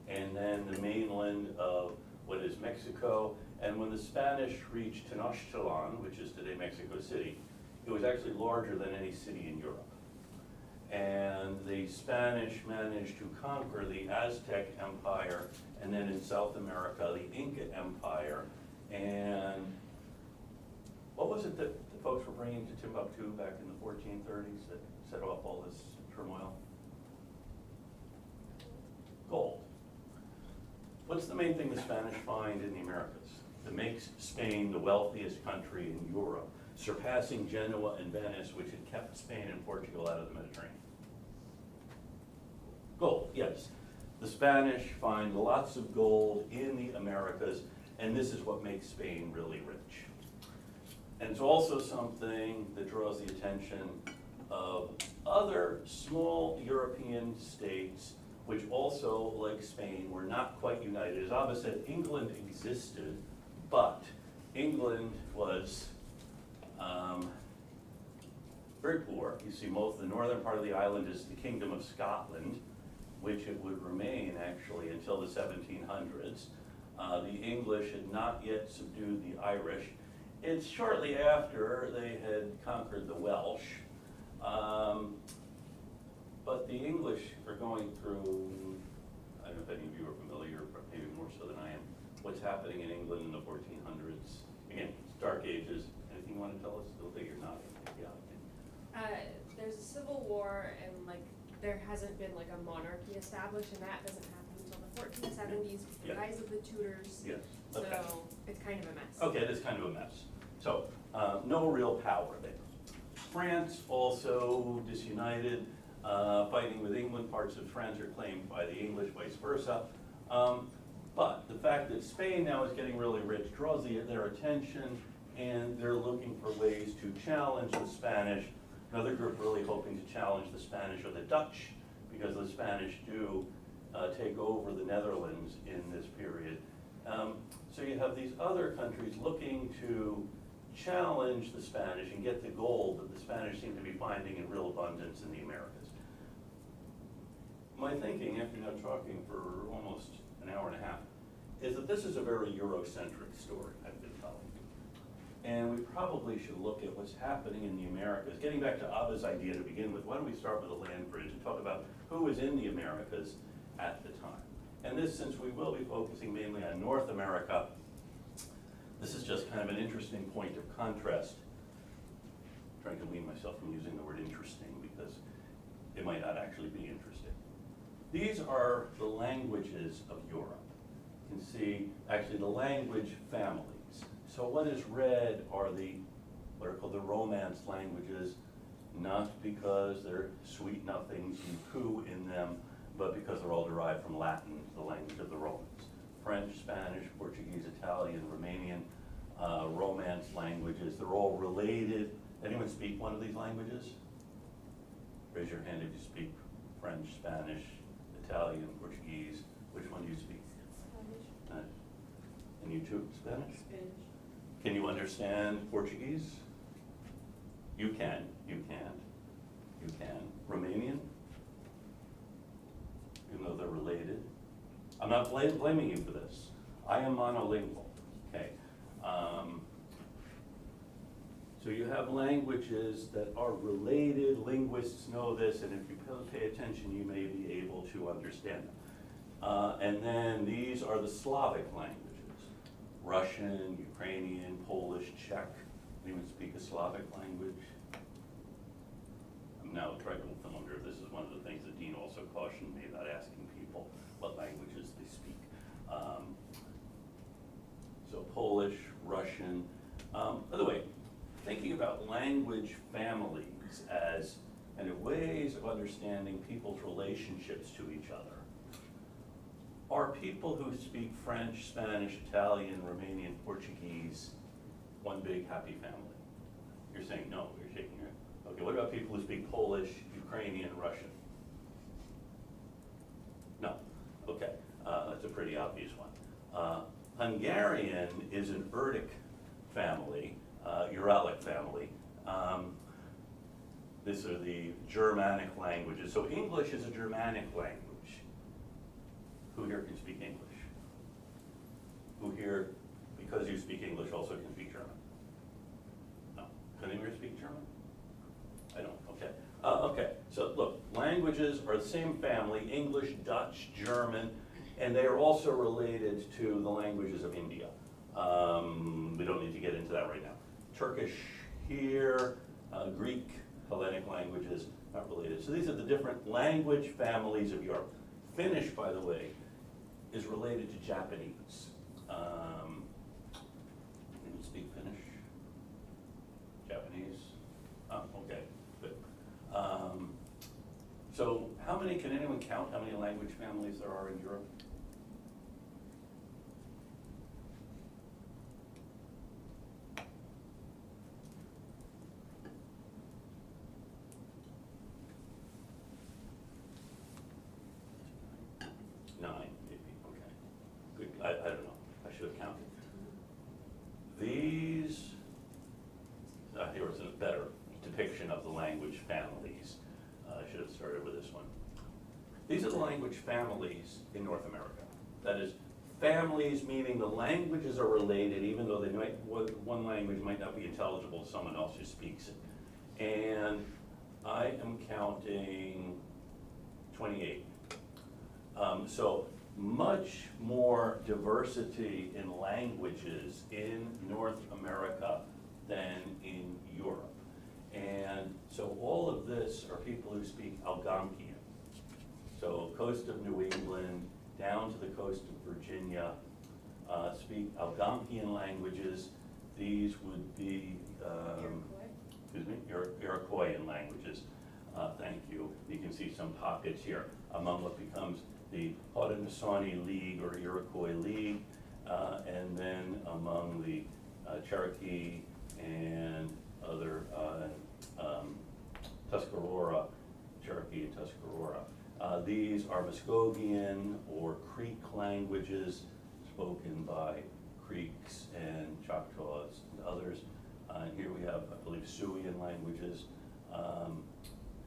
and then the mainland of what is Mexico. And when the Spanish reached Tenochtitlan, which is today Mexico City, it was actually larger than any city in Europe. And the Spanish managed to conquer the Aztec Empire, and then in South America, the Inca Empire. And what was it that the folks were bringing to Timbuktu back in the 1430s that set off all this turmoil? Gold. What's the main thing the Spanish find in the Americas that makes Spain the wealthiest country in Europe, surpassing Genoa and Venice, which had kept Spain and Portugal out of the Mediterranean? Gold, yes. The Spanish find lots of gold in the Americas, and this is what makes Spain really rich. And it's also something that draws the attention of other small European states which also, like Spain, were not quite united. As Abba said, England existed, but England was very poor. You see, most the northern part of the island is the Kingdom of Scotland, which it would remain actually until the 1700s. The English had not yet subdued the Irish. It's shortly after they had conquered the Welsh. But the English are going through, I don't know if any of you are familiar, but maybe more so than I am, what's happening in England in the 1400s. Again, it's Dark Ages. Anything you want to tell us? Still think you're nodding. Yeah. There's a civil war, and like there hasn't been like a monarchy established, and that doesn't happen until the 1470s with the rise of the Tudors. Yes. So Okay. it's kind of a mess. Okay, it is kind of a mess. So, no real power there. France also disunited, fighting with England. Parts of France are claimed by the English, vice versa. But the fact that Spain now is getting really rich draws their attention, and they're looking for ways to challenge the Spanish. Another group really hoping to challenge the Spanish or the Dutch, because the Spanish do take over the Netherlands in this period. So you have these other countries looking to challenge the Spanish and get the gold that the Spanish seem to be finding in real abundance in the Americas. My thinking, after now talking for almost an hour and a half, is that this is a very Eurocentric story I've been telling you. And we probably should look at what's happening in the Americas. Getting back to Abba's idea to begin with, why don't we start with the land bridge and talk about who was in the Americas at the time. And this, since we will be focusing mainly on North America, this is just kind of an interesting point of contrast. I'm trying to wean myself from using the word interesting because it might not actually be interesting. These are the languages of Europe. You can see actually the language families. So what is red are what what are called the Romance languages, not because they're sweet nothings you poo in them, but because they're all derived from Latin, the language of the Romans. French, Spanish, Portuguese, Italian, Romanian, Romance languages, they're all related. Anyone speak one of these languages? Raise your hand if you speak French, Spanish, Italian, Portuguese. Which one do you speak? Spanish. And you too, Spanish? Spanish. Can you understand Portuguese? You can, you can't, you can. Romanian? Even though they're related. I'm not blaming you for this. I am monolingual, okay? So you have languages that are related, linguists know this, and if you pay attention, you may be able to understand them. And then these are the Slavic languages: Russian, Ukrainian, Polish, Czech. Anyone speak a Slavic language? I'm now trying to wonder, this is one of the things that Dean also cautioned me about asking people what languages they speak. So Polish, Russian. By the way, thinking about language families as kind of ways of understanding people's relationships to each other. Are people who speak French, Spanish, Italian, Romanian, Portuguese one big happy family? You're saying no, you're shaking your head. Okay, what about people who speak Polish, Ukrainian, Russian? No, okay, that's a pretty obvious one. Hungarian is an Urdic family, Uralic family. These are the Germanic languages. So English is a Germanic language. Who here can speak English? Who here, because you speak English, also can speak German? No. Can anyone here speak German? I don't, okay. Okay, so look, languages are the same family: English, Dutch, German, and they are also related to the languages of India. We don't need to get into that right now. Turkish here, Greek, Hellenic languages, not related. So these are the different language families of Europe. Finnish, by the way, is related to Japanese. Can you speak Finnish? Japanese? Oh, okay, good. So how many, can anyone count how many language families there are in Europe? Nine, maybe, okay. Good, I don't know, I should have counted. These, here is a better depiction of the language families. I should have started with this one. These are the language families in North America. That is, families meaning the languages are related, even though they might, one language might not be intelligible to someone else who speaks it. And I am counting 28. So much more diversity in languages in North America than in Europe. And so all of this are people who speak Algonquian. So coast of New England, down to the coast of Virginia, speak Algonquian languages. These would be, excuse me, Iroquoian languages. Thank you. You can see some pockets here among what becomes the Haudenosaunee League or Iroquois League, and then among the Cherokee and other Tuscarora, Cherokee and Tuscarora. These are Muskogean or Creek languages spoken by Creeks and Choctaws and others. And here we have, I believe, Siouan languages.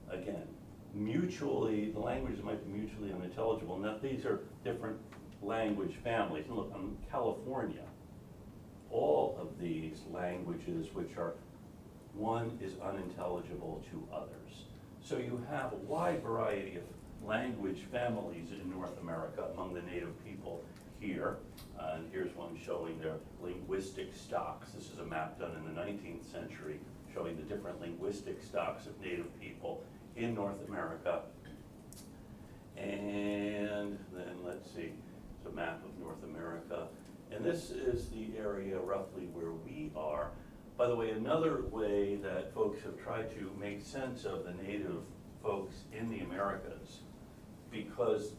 Again, mutually, the languages might be mutually unintelligible. Now, these are different language families. And look, in California, all of these languages, which are, one is unintelligible to others. So you have a wide variety of language families in North America among the native people here. And here's one showing their linguistic stocks. This is a map done in the 19th century showing the different linguistic stocks of native people in North America. And then let's see, it's a map of North America. And this is the area roughly where we are. by the way, another way that folks have tried to make sense of the native folks in the Americas, because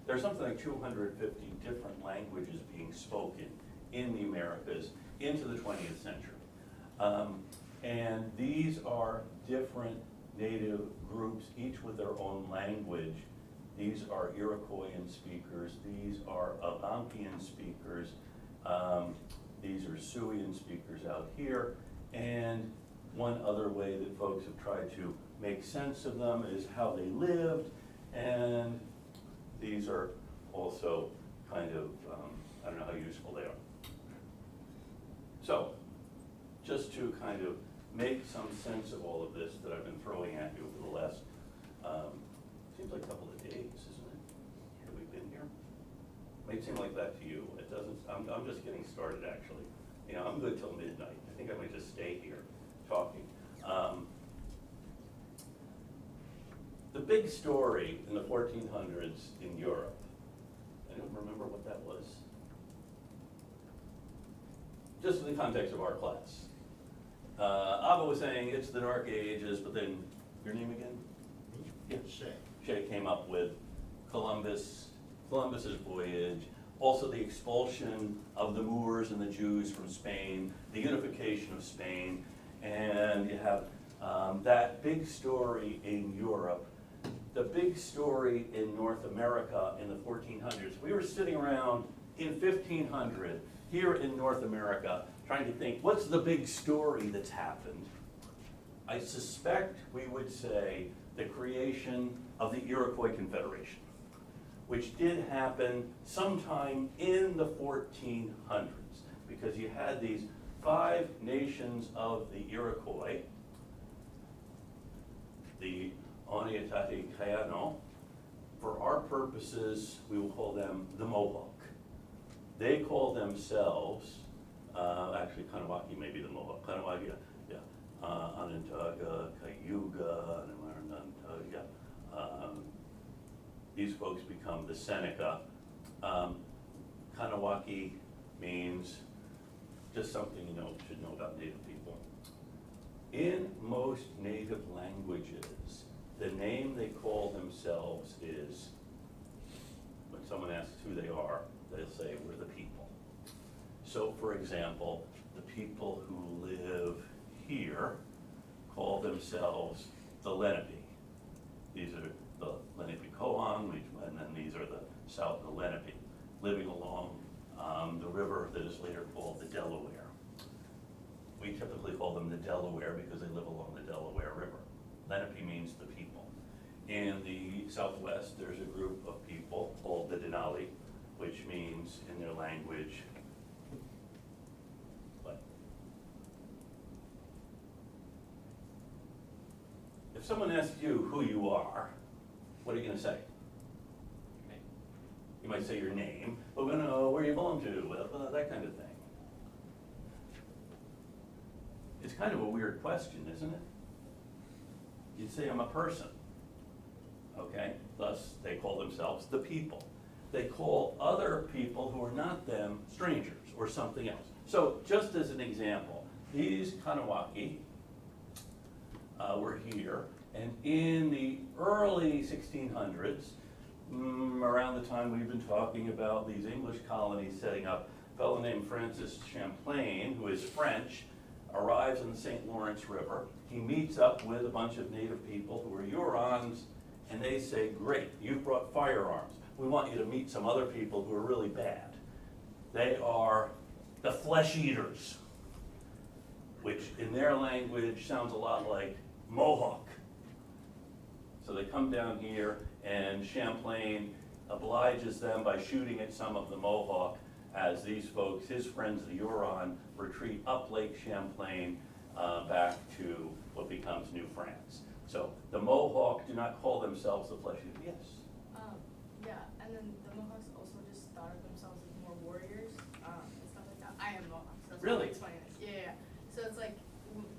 there's something like 250 different languages being spoken in the Americas into the 20th century. And these are different native groups, each with their own language. These are Iroquoian speakers, these are Algonquian speakers, these are Siouan speakers out here. And one other way that folks have tried to make sense of them is how they lived, and these are also kind of, I don't know how useful they are. So, just to kind of make some sense of all of this that I've been throwing at you for the last, seems like a couple of days, isn't it? Have we been here? Might seem like that to you. It doesn't, I'm just getting started actually. You know, I'm good till midnight. I think I might just stay here talking. The big story in the 1400s in Europe, anyone remember what that was? Just in the context of our class. Abba was saying it's the Dark Ages, but then, your name again? Yeah. Shay came up with Columbus's voyage, also the expulsion of the Moors and the Jews from Spain, the unification of Spain, and you have that big story in Europe. The big story in North America in the 1400s. We were sitting around in 1500 here in North America trying to think, what's the big story that's happened? I suspect we would say the creation of the Iroquois Confederation, which did happen sometime in the 1400s, because you had these 5 nations of the Iroquois, the Oneotake Kayano. For our purposes, we will call them the Mohawk. They call themselves, actually Kanawaki may be the Mohawk, Kanawaki, yeah, Onondaga, Cayuga, Namarananta, these folks become the Seneca. Kanawaki means just something you should know about Native people. In most Native languages, the name they call themselves is, when someone asks who they are, they'll say, we're the people. So for example, the people who live here call themselves the Lenape. These are the Lenape-Coan, and then these are the South the Lenape, living along the river that is later called the Delaware. We typically call them the Delaware because they live along the Delaware River. Lenape means the people. In the Southwest, there's a group of people called the Denali, which means in their language, what? If someone asks you who you are, what are you going to say? You might say your name, but we don't know where you belong to, that kind of thing. It's kind of a weird question, isn't it? You'd say, I'm a person, okay? Thus, they call themselves the people. They call other people who are not them strangers or something else. So, just as an example, these Kanawaki were here, and in the early 1600s, around the time we've been talking about these English colonies setting up, a fellow named Francis Champlain, who is French, arrives in the St. Lawrence River. He meets up with a bunch of native people who are Hurons, and they say, great, you've brought firearms. We want you to meet some other people who are really bad. They are the flesh eaters, which in their language sounds a lot like Mohawk. So they come down here, and Champlain obliges them by shooting at some of the Mohawk as these folks, his friends, the Huron, retreat up Lake Champlain back to what becomes New France. So the Mohawk do not call themselves the flesh eaters. Yes? Yeah, and then the Mohawks also just thought of themselves as more warriors and stuff like that. I am Mohawk, so that's Really? why I'm explaining this. Yeah. So it's like,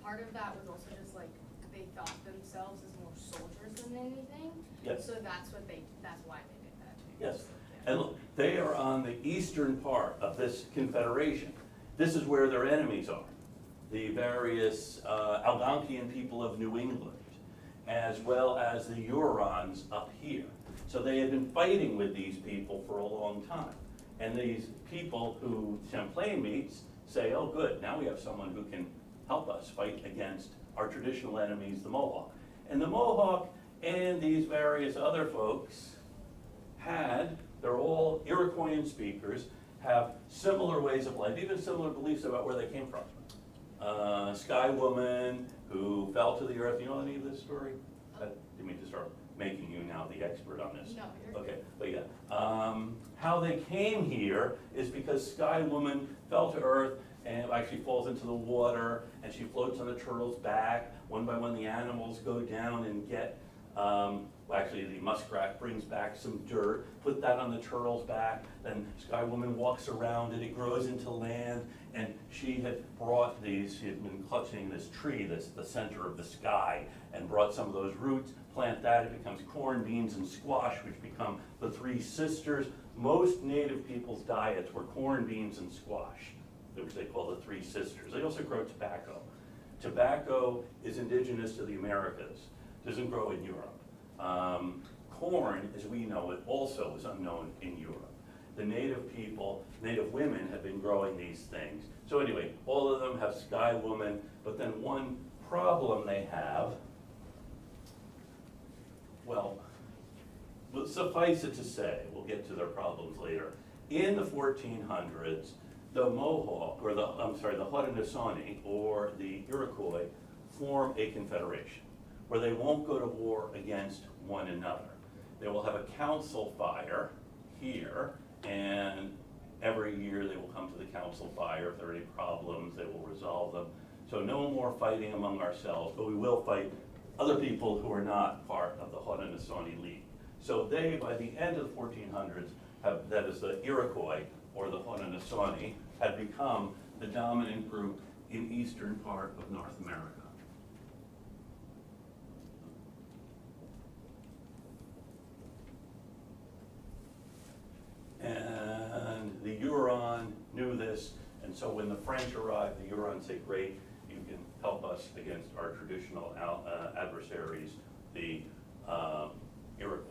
part of that was also just like, they thought themselves as more soldiers than anything. Yes. So that's why they did that. Yes. Yeah. And look, they are on the eastern part of this confederation. This is where their enemies are. the various Algonquian people of New England, as well as the Hurons up here. So they had been fighting with these people for a long time. And these people who Champlain meets say, oh good, now we have someone who can help us fight against our traditional enemies, the Mohawk. And the Mohawk and these various other folks they're all Iroquoian speakers, have similar ways of life, even similar beliefs about where they came from. Sky woman who fell to the earth, you know any of this story? I didn't mean to start making you now the expert on this. No, you're Okay, but yeah. How they came here is because Sky Woman fell to earth and actually falls into the water, and she floats on the turtle's back. One by one the animals go down and get, actually the muskrat brings back some dirt, put that on the turtle's back, then Sky Woman walks around it, it grows into land, and she had brought these, she had been clutching this tree that's the center of the sky, and brought some of those roots, plant that, it becomes corn, beans, and squash, which become the three sisters. Most native people's diets were corn, beans, and squash, which they call the three sisters. They also grow tobacco. Tobacco is indigenous to the Americas, doesn't grow in Europe. Corn, as we know it, also is unknown in Europe. The native people, native women have been growing these things. So anyway, all of them have Sky Woman, but then one problem they have, well, suffice it to say, we'll get to their problems later. In the 1400s, the Mohawk, or the Haudenosaunee, or the Iroquois, form a confederation where they won't go to war against one another. They will have a council fire here, and every year they will come to the council fire. If there are any problems, they will resolve them. So no more fighting among ourselves, but we will fight other people who are not part of the Haudenosaunee League. So they, by the end of the 1400s, that is the Iroquois, or the Haudenosaunee, had become the dominant group in eastern part of North America. And the Huron knew this, and so when the French arrived, the Hurons said, great, you can help us against our traditional adversaries, the Iroquois,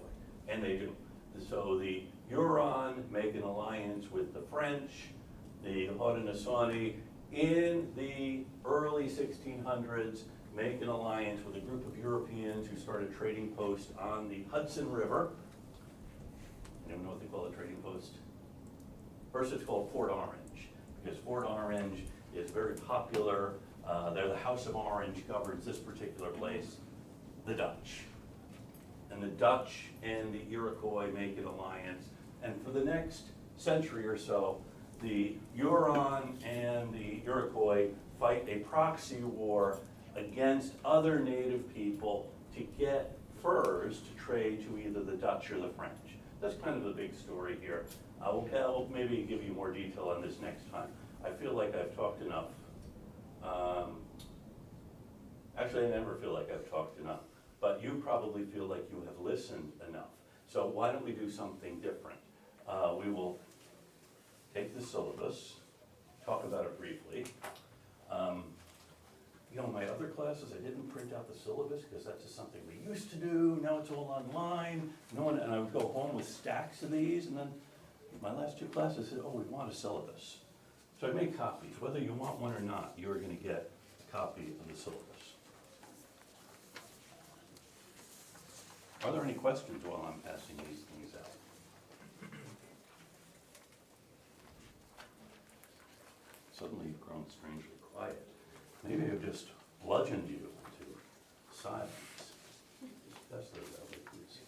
and they do. So the Huron make an alliance with the French, the Haudenosaunee in the early 1600s make an alliance with a group of Europeans who started trading posts on the Hudson River. Anyone know what they call a trading post? First it's called Fort Orange, because Fort Orange is very popular. They're the House of Orange governs this particular place, the Dutch. And the Dutch and the Iroquois make an alliance. And for the next century or so, the Huron and the Iroquois fight a proxy war against other native people to get furs to trade to either the Dutch or the French. That's kind of the big story here. I'll maybe give you more detail on this next time. I feel like I've talked enough. Actually, I never feel like I've talked enough, but you probably feel like you have listened enough. So why don't we do something different? We will take the syllabus, talk about it briefly. You know, my other classes, I didn't print out the syllabus because that's just something we used to do. Now it's all online. And I would go home with stacks of these, and then my last two classes said, oh, we want a syllabus. So I made copies. Whether you want one or not, you're going to get a copy of the syllabus. Are there any questions while I'm passing these things out? Suddenly you've grown strangely quiet. Maybe I've just bludgeoned you to silence. That's the way, please.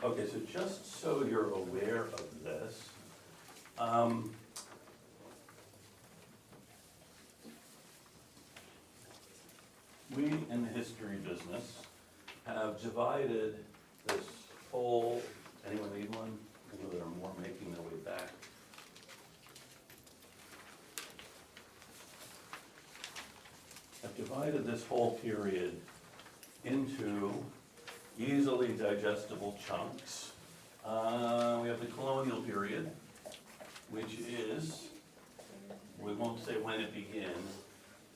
Okay, so just so you're aware of this, we in the history business have divided this whole, anyone need one? I know there are more making their way back. I've divided this whole period into easily digestible chunks. We have the colonial period, which is, we won't say when it begins,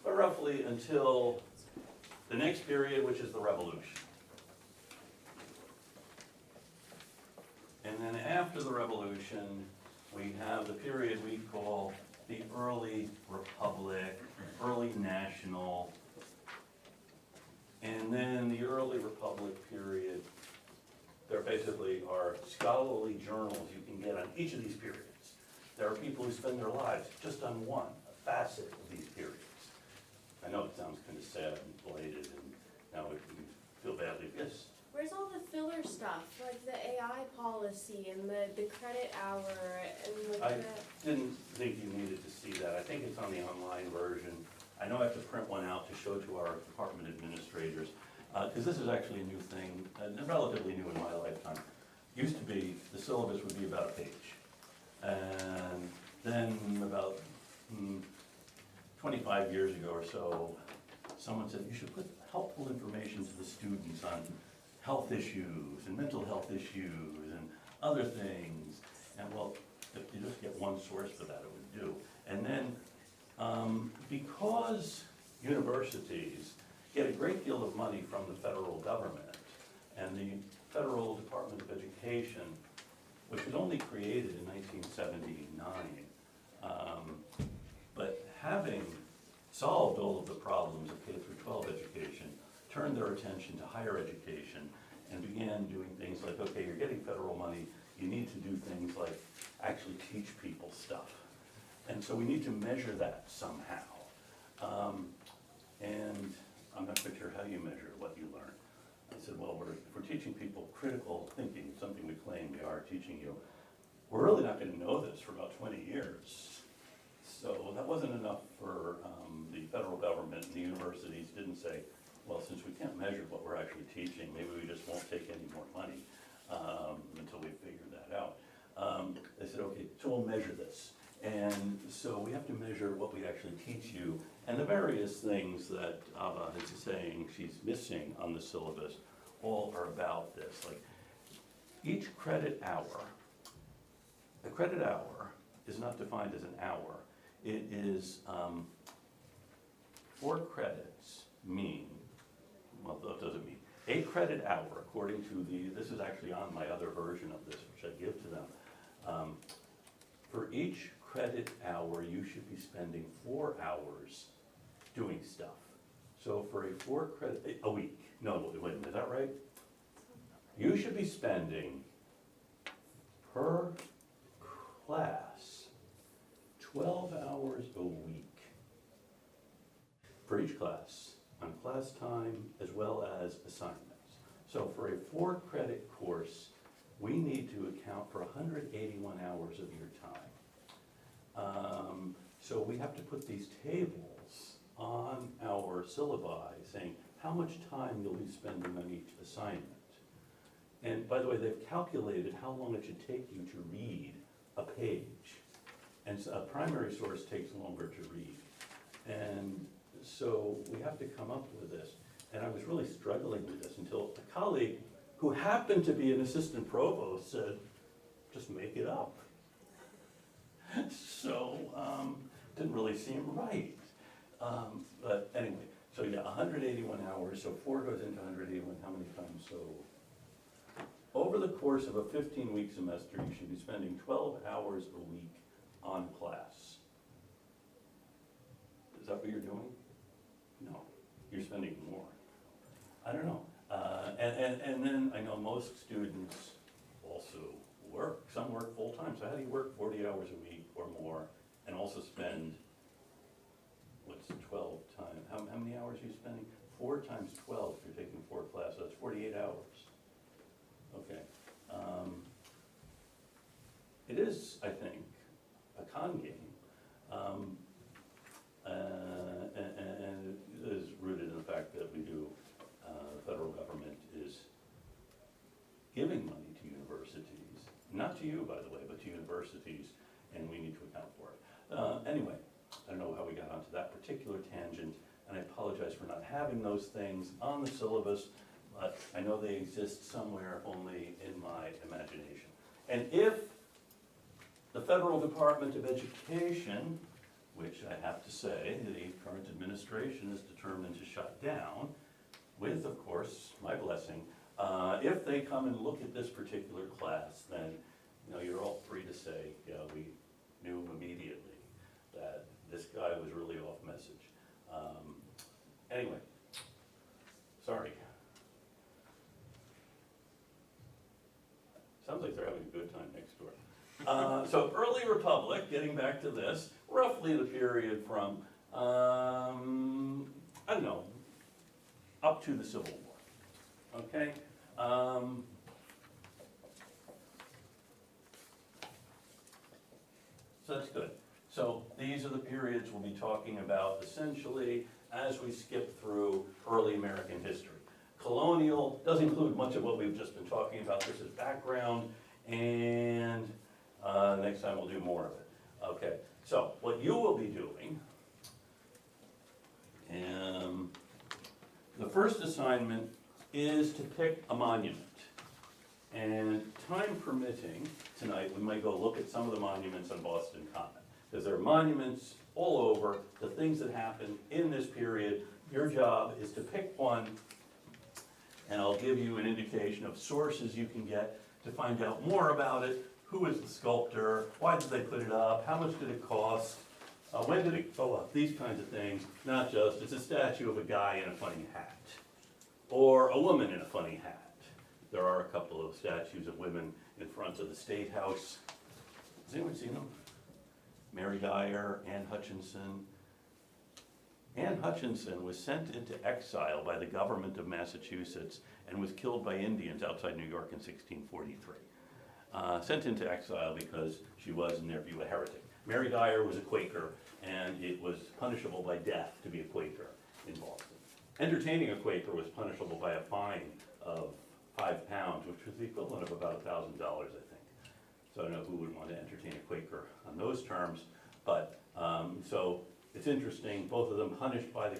but roughly until the next period, which is the Revolution. And then after the Revolution, we have the period we call the early Republic, early National. And then the early Republic period, there basically are scholarly journals you can get on each of these periods. There are people who spend their lives just on one, a facet of these periods. I know it sounds kind of sad and blighted, and now we feel badly. Yes? Where's all the filler stuff, like the AI policy and the credit hour and like I the. didn't think you needed to see that. I think it's on the online version. I know I have to print one out to show to our department administrators, because this is actually a new thing, relatively new in my lifetime. Used to be, the syllabus would be about a page. And then about 25 years ago or so, someone said, you should put helpful information to the students on health issues and mental health issues and other things. And well, if you just get one source for that, it would do. And then, because universities get a great deal of money from the federal government, and the Federal Department of Education, which was only created in 1979, but having solved all of the problems of K through 12 education, turned their attention to higher education and began doing things like, okay, you're getting federal money, you need to do things like actually teach people stuff. And so we need to measure that somehow. And I'm not quite sure how you measure what you learn. I said, well, if we're teaching people critical thinking, something we claim we are teaching you, we're really not going to know this for about 20 years. So that wasn't enough for the federal government, and the universities didn't say, well, since we can't measure what we're actually teaching, maybe we just won't take any more money until we figure that out. They said, okay, so we'll measure this. And so we have to measure what we actually teach you, and the various things that Ava is saying she's missing on the syllabus all are about this. Like each credit hour, a credit hour is not defined as an hour. It is 4 credits mean, well, that doesn't mean, a credit hour according to this is actually on my other version of this, which I give to them. For each credit hour, you should be spending 4 hours doing stuff. So for a 4 credit, a week, no, wait a minute, is that right? You should be spending per class 12 hours a week for each class on class time as well as assignments. So for a 4 credit course, we need to account for 181 hours of your time. So we have to put these tables on our syllabi saying how much time you'll be spending on each assignment. And by the way, they've calculated how long it should take you to read a page. And so a primary source takes longer to read. And so we have to come up with this. And I was really struggling with this until a colleague who happened to be an assistant provost said, just make it up. So, didn't really seem right. But anyway, so yeah, 181 hours, so 4 goes into 181, how many times? So, over the course of a 15-week semester, you should be spending 12 hours a week on class. Is that what you're doing? No, you're spending more. I don't know. And then I know most students also work. Some work full-time. So how do you work 40 hours a week or more and also spend, what's 12 times? How many hours are you spending? 4 times 12 if you're taking 4 classes. That's 48 hours. Okay. It is, I think, a con game. And it is rooted in the fact that we do, the federal government is giving money to universities, not to you, by the way, but to universities, and we need to account for it. Anyway, I don't know how we got onto that particular tangent, and I apologize for not having those things on the syllabus, but I know they exist somewhere only in my imagination. And if the Federal Department of Education, which I have to say, the current administration is determined to shut down, with, of course, my blessing, if they come and look at this particular class, then, you know, you're all free to say, yeah, we knew immediately that this guy was really off message. Anyway, sorry. Sounds like they're having a good time next door. So early republic, getting back to this, roughly the period from, I don't know, up to the Civil War, okay? So that's good. So these are the periods we'll be talking about essentially as we skip through early American history. Colonial does include much of what we've just been talking about. This is background, and next time we'll do more of it. Okay, so what you will be doing, the first assignment is to pick a monument. And time permitting, tonight we might go look at some of the monuments on Boston Common, because there are monuments all over, the things that happened in this period. Your job is to pick one, and I'll give you an indication of sources you can get to find out more about it. Who is the sculptor? Why did they put it up? How much did it cost? When did it go up? These kinds of things. Not just, it's a statue of a guy in a funny hat, or a woman in a funny hat. There are a couple of statues of women in front of the State House. Has anyone seen them? Mary Dyer, Anne Hutchinson. Anne Hutchinson was sent into exile by the government of Massachusetts and was killed by Indians outside New York in 1643. Sent into exile because she was, in their view, a heretic. Mary Dyer was a Quaker, and it was punishable by death to be a Quaker in Boston. Entertaining a Quaker was punishable by a fine of £5, which was the equivalent of about $1,000, I think. So I don't know who would want to entertain a Quaker on those terms, but so it's interesting. Both of them punished by the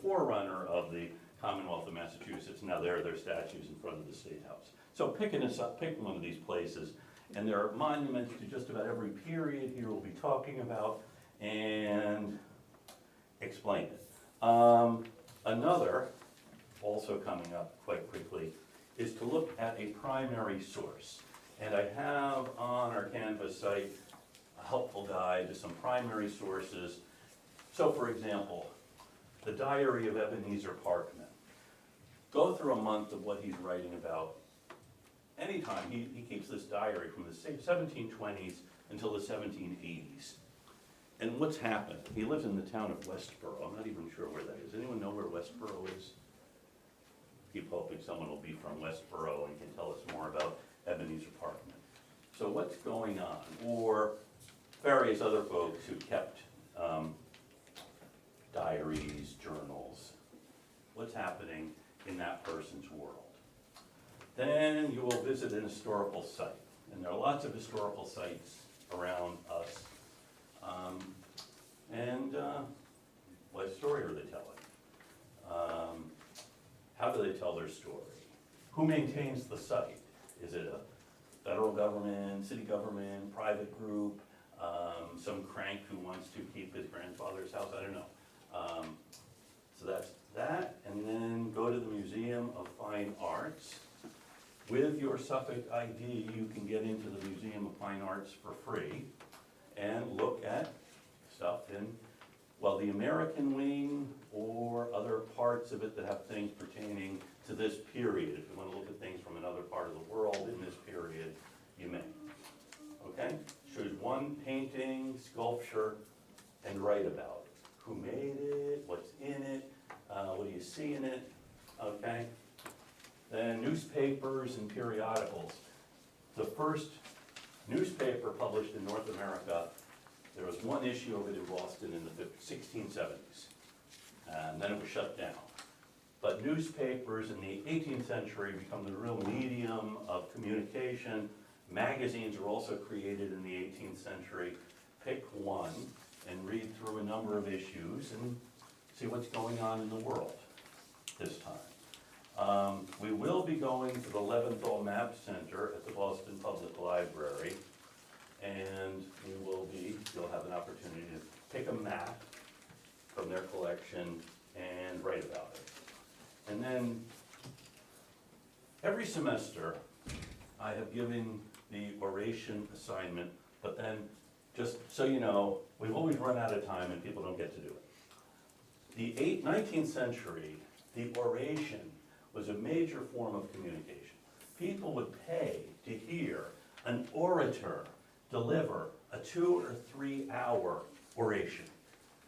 forerunner of the Commonwealth of Massachusetts. Now there are their statues in front of the State House. So pick one of these places, and there are monuments to just about every period here we'll be talking about, and explain it. Another, also coming up quite quickly, is to look at a primary source. And I have on our Canvas site a helpful guide to some primary sources. So for example, the Diary of Ebenezer Parkman. Go through a month of what he's writing about. Anytime, he keeps this diary from the 1720s until the 1780s. And what's happened? He lives in the town of Westboro. I'm not even sure where that is. Anyone know where Westboro is? Keep hoping someone will be from Westboro and can tell us more about Ebenezer Parkman. So what's going on? Or various other folks who kept diaries, journals. What's happening in that person's world? Then you will visit an historical site. And there are lots of historical sites around us. What story are they telling? How do they tell their story? Who maintains the site? Is it a federal government, city government, private group, some crank who wants to keep his grandfather's house? I don't know. So that's that. And then go to the Museum of Fine Arts. With your Suffolk ID, you can get into the Museum of Fine Arts for free and look at stuff in, well, the American wing or other parts of it that have things pertaining to this period. If you want to look at things from another part of the world in this period, you may. Okay? Choose one painting, sculpture, and write about it. Who made it? What's in it? What do you see in it? Okay? Then newspapers and periodicals. The first newspaper published in North America, there was one issue of it in Boston in the 1670s, and then it was shut down. But newspapers in the 18th century become the real medium of communication. Magazines are also created in the 18th century. Pick one and read through a number of issues and see what's going on in the world this time. We will be going to the Leventhal Map Center at the Boston Public Library. And you'll have an opportunity to pick a map from their collection and write about it. And then, every semester, I have given the oration assignment, but then, just so you know, we've always run out of time and people don't get to do it. The 19th century, the oration was a major form of communication. People would pay to hear an orator deliver a 2 or 3 hour oration,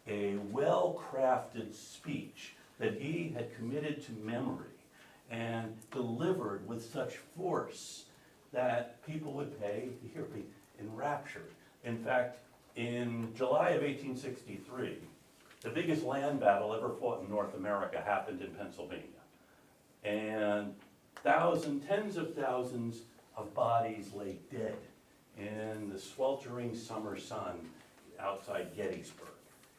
a well-crafted speech that he had committed to memory and delivered with such force that people would pay to hear, be enraptured. In fact, in July of 1863, the biggest land battle ever fought in North America happened in Pennsylvania. And tens of thousands of bodies lay dead in the sweltering summer sun outside Gettysburg.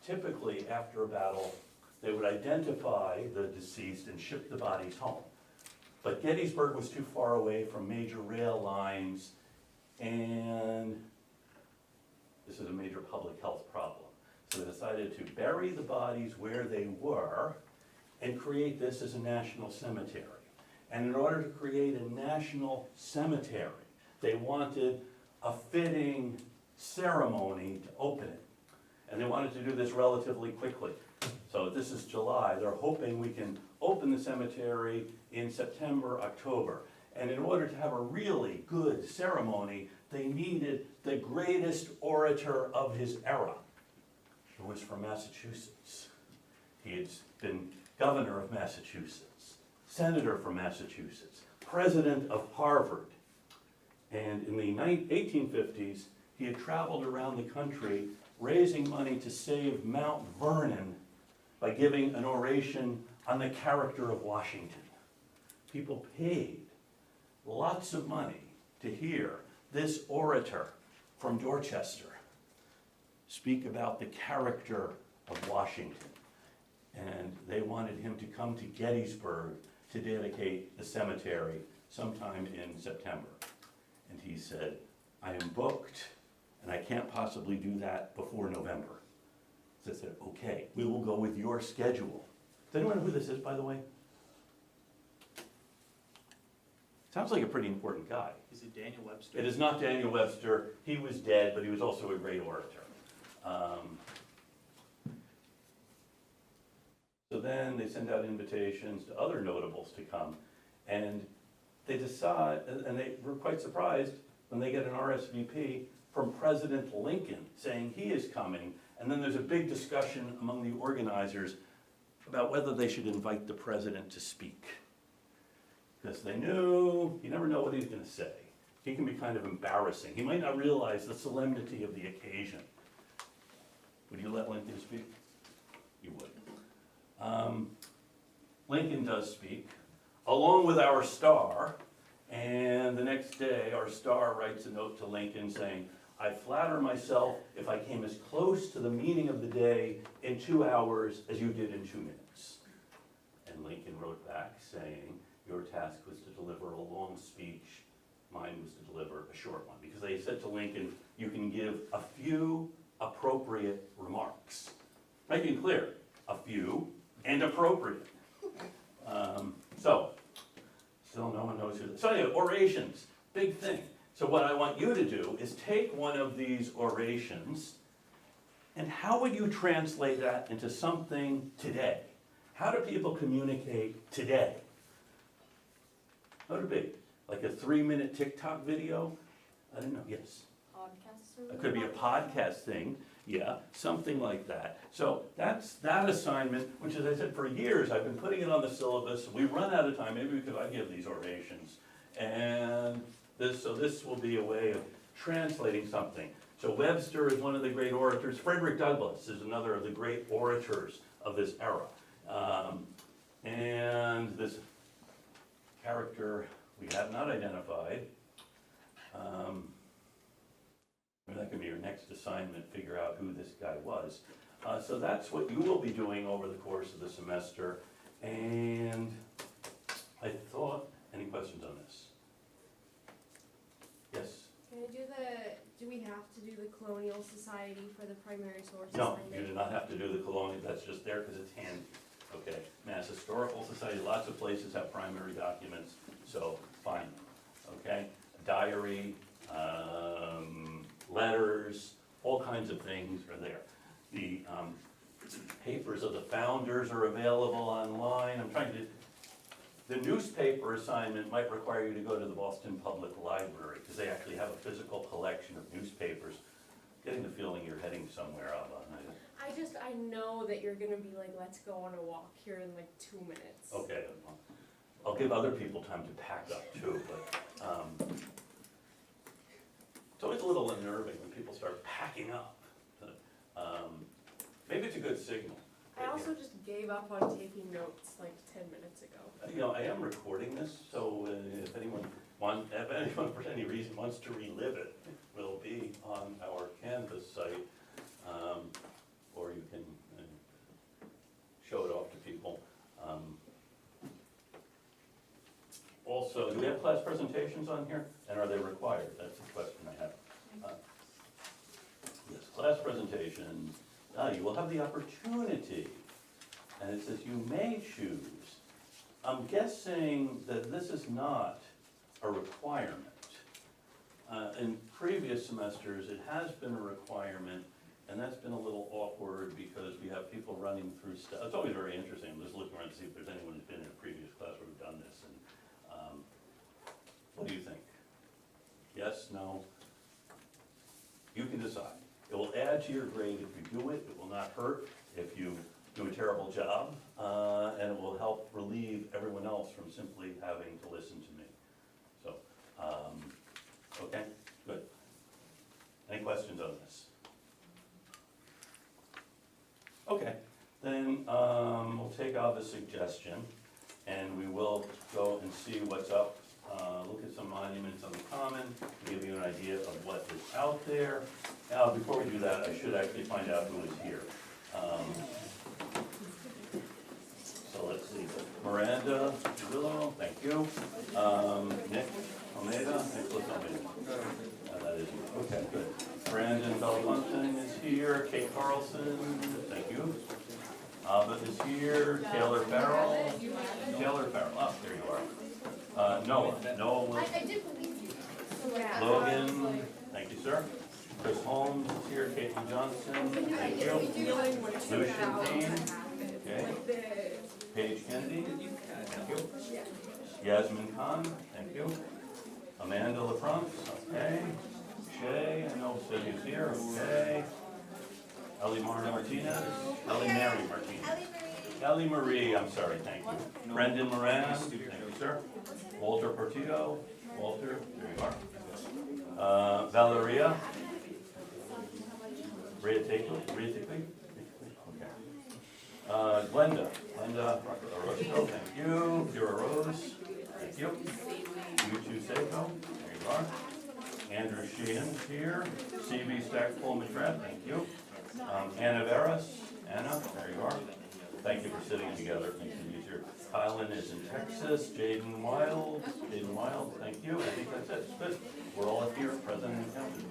Typically, after a battle, they would identify the deceased and ship the bodies home. But Gettysburg was too far away from major rail lines, and this is a major public health problem. So they decided to bury the bodies where they were and create this as a national cemetery. And in order to create a national cemetery, they wanted a fitting ceremony to open it. And they wanted to do this relatively quickly. So this is July. They're hoping we can open the cemetery in September, October. And in order to have a really good ceremony, they needed the greatest orator of his era, who was from Massachusetts. He had been governor of Massachusetts, senator from Massachusetts, president of Harvard. And in the 1850s, he had traveled around the country raising money to save Mount Vernon by giving an oration on the character of Washington. People paid lots of money to hear this orator from Dorchester speak about the character of Washington. And they wanted him to come to Gettysburg to dedicate the cemetery sometime in September. And he said, I am booked, and I can't possibly do that before November. So I said, okay, we will go with your schedule. Does anyone know who this is, by the way? Sounds like a pretty important guy. Is it Daniel Webster? It is not Daniel Webster. He was dead, but he was also a great orator. So then they send out invitations to other notables to come, and they decide, and they were quite surprised when they get an RSVP from President Lincoln saying he is coming, and then there's a big discussion among the organizers about whether they should invite the president to speak. Because they knew, you never know what he's going to say. He can be kind of embarrassing. He might not realize the solemnity of the occasion. Would you let Lincoln speak? You would. Lincoln does speak, along with our star, and the next day our star writes a note to Lincoln saying, I flatter myself if I came as close to the meaning of the day in 2 hours as you did in 2 minutes. And Lincoln wrote back saying, your task was to deliver a long speech, mine was to deliver a short one. Because they said to Lincoln, you can give a few appropriate remarks. Making it clear, a few and appropriate. Still no one knows who this is. So anyway, orations, big thing. So what I want you to do is take one of these orations, and how would you translate that into something today? How do people communicate today? What would it be? Like a 3-minute TikTok video? I don't know, yes. Podcasts or? It could be a podcast thing, yeah, something like that. So that's that assignment, which as I said, for years, I've been putting it on the syllabus. We run out of time, maybe because I give these orations. And this will be a way of translating something. So Webster is one of the great orators. Frederick Douglass is another of the great orators of this era. And this character we have not identified. Maybe that could be your next assignment, figure out who this guy was. So that's what you will be doing over the course of the semester. And I thought, any questions on this? Yes? Can I do we have to do the Colonial Society for the primary source No, assignment? you do not have to do the colonial, that's just there because it's handy, okay? Mass Historical Society, lots of places have primary documents, so fine, okay? Diary, letters, all kinds of things are there. The papers of the founders are available online. I'm trying to, the newspaper assignment might require you to go to the Boston Public Library, because they actually have a physical collection of newspapers. Getting the feeling you're heading somewhere, Alba. I know that you're gonna be like, let's go on a walk here in like 2 minutes. Okay, I'll give other people time to pack up too, but, it's always a little unnerving when people start packing up. Maybe it's a good signal. I also just gave up on taking notes like 10 minutes ago. You know, I am recording this, so if anyone for any reason wants to relive it, it will be on our Canvas site, or you can show it off to people. Also, do we have class presentations on here, and are they required? That's the question I have. Yes, class presentations. You will have the opportunity, and it says you may choose. I'm guessing that this is not a requirement. In previous semesters, it has been a requirement, and that's been a little awkward because we have people running through stuff. It's always very interesting. I'm just looking around to see if there's anyone who's been in a previous class where we've done this. And what do you think? Yes, no? You can decide. It will add to your grade if you do it. It will not hurt if you do a terrible job, and it will help relieve everyone else from simply having to listen to me. So, okay, good. Any questions on this? Okay, then we'll take out the suggestion, and we will go and see what's up. Look at some monuments on the common, give you an idea of what is out there. Now, before we do that, I should actually find out who is here. So let's see, Miranda Willow, thank you. Nick Almeida, Nicholas Almeida. That is you, okay, good. Brandon Belmonte is here, Kate Carlson, thank you. Abba is here, Taylor Farrell. Taylor Farrell, oh, there you are. Noah was. I did believe you. Logan, thank you, sir. Chris Holmes is here, Caitlin Johnson, thank you. Lucian Payne, okay. Paige Kennedy, thank you. Yasmin Khan, thank you. Amanda LaFrance, okay. Shay, I know Sydney's here, okay. Ellie Martinez, Ellie Mary Martinez. Ellie Marie, I'm sorry, thank you. Brendan Moran, thank you, sir. Walter Portillo, Walter, there you are. Valeria. Rhea Takeley, okay. Glenda Orozco, thank you. Vera Rose, thank you. Yuchu Seiko, there you are. Andrew Sheehan here. CB Stackpole Matrat, thank you. Anna Veras, Anna, there you are. Thank you for sitting together, it makes it easier. Kylan is in Texas. Jaden Wild, thank you. I think that's it, good. We're all up here, present and counted.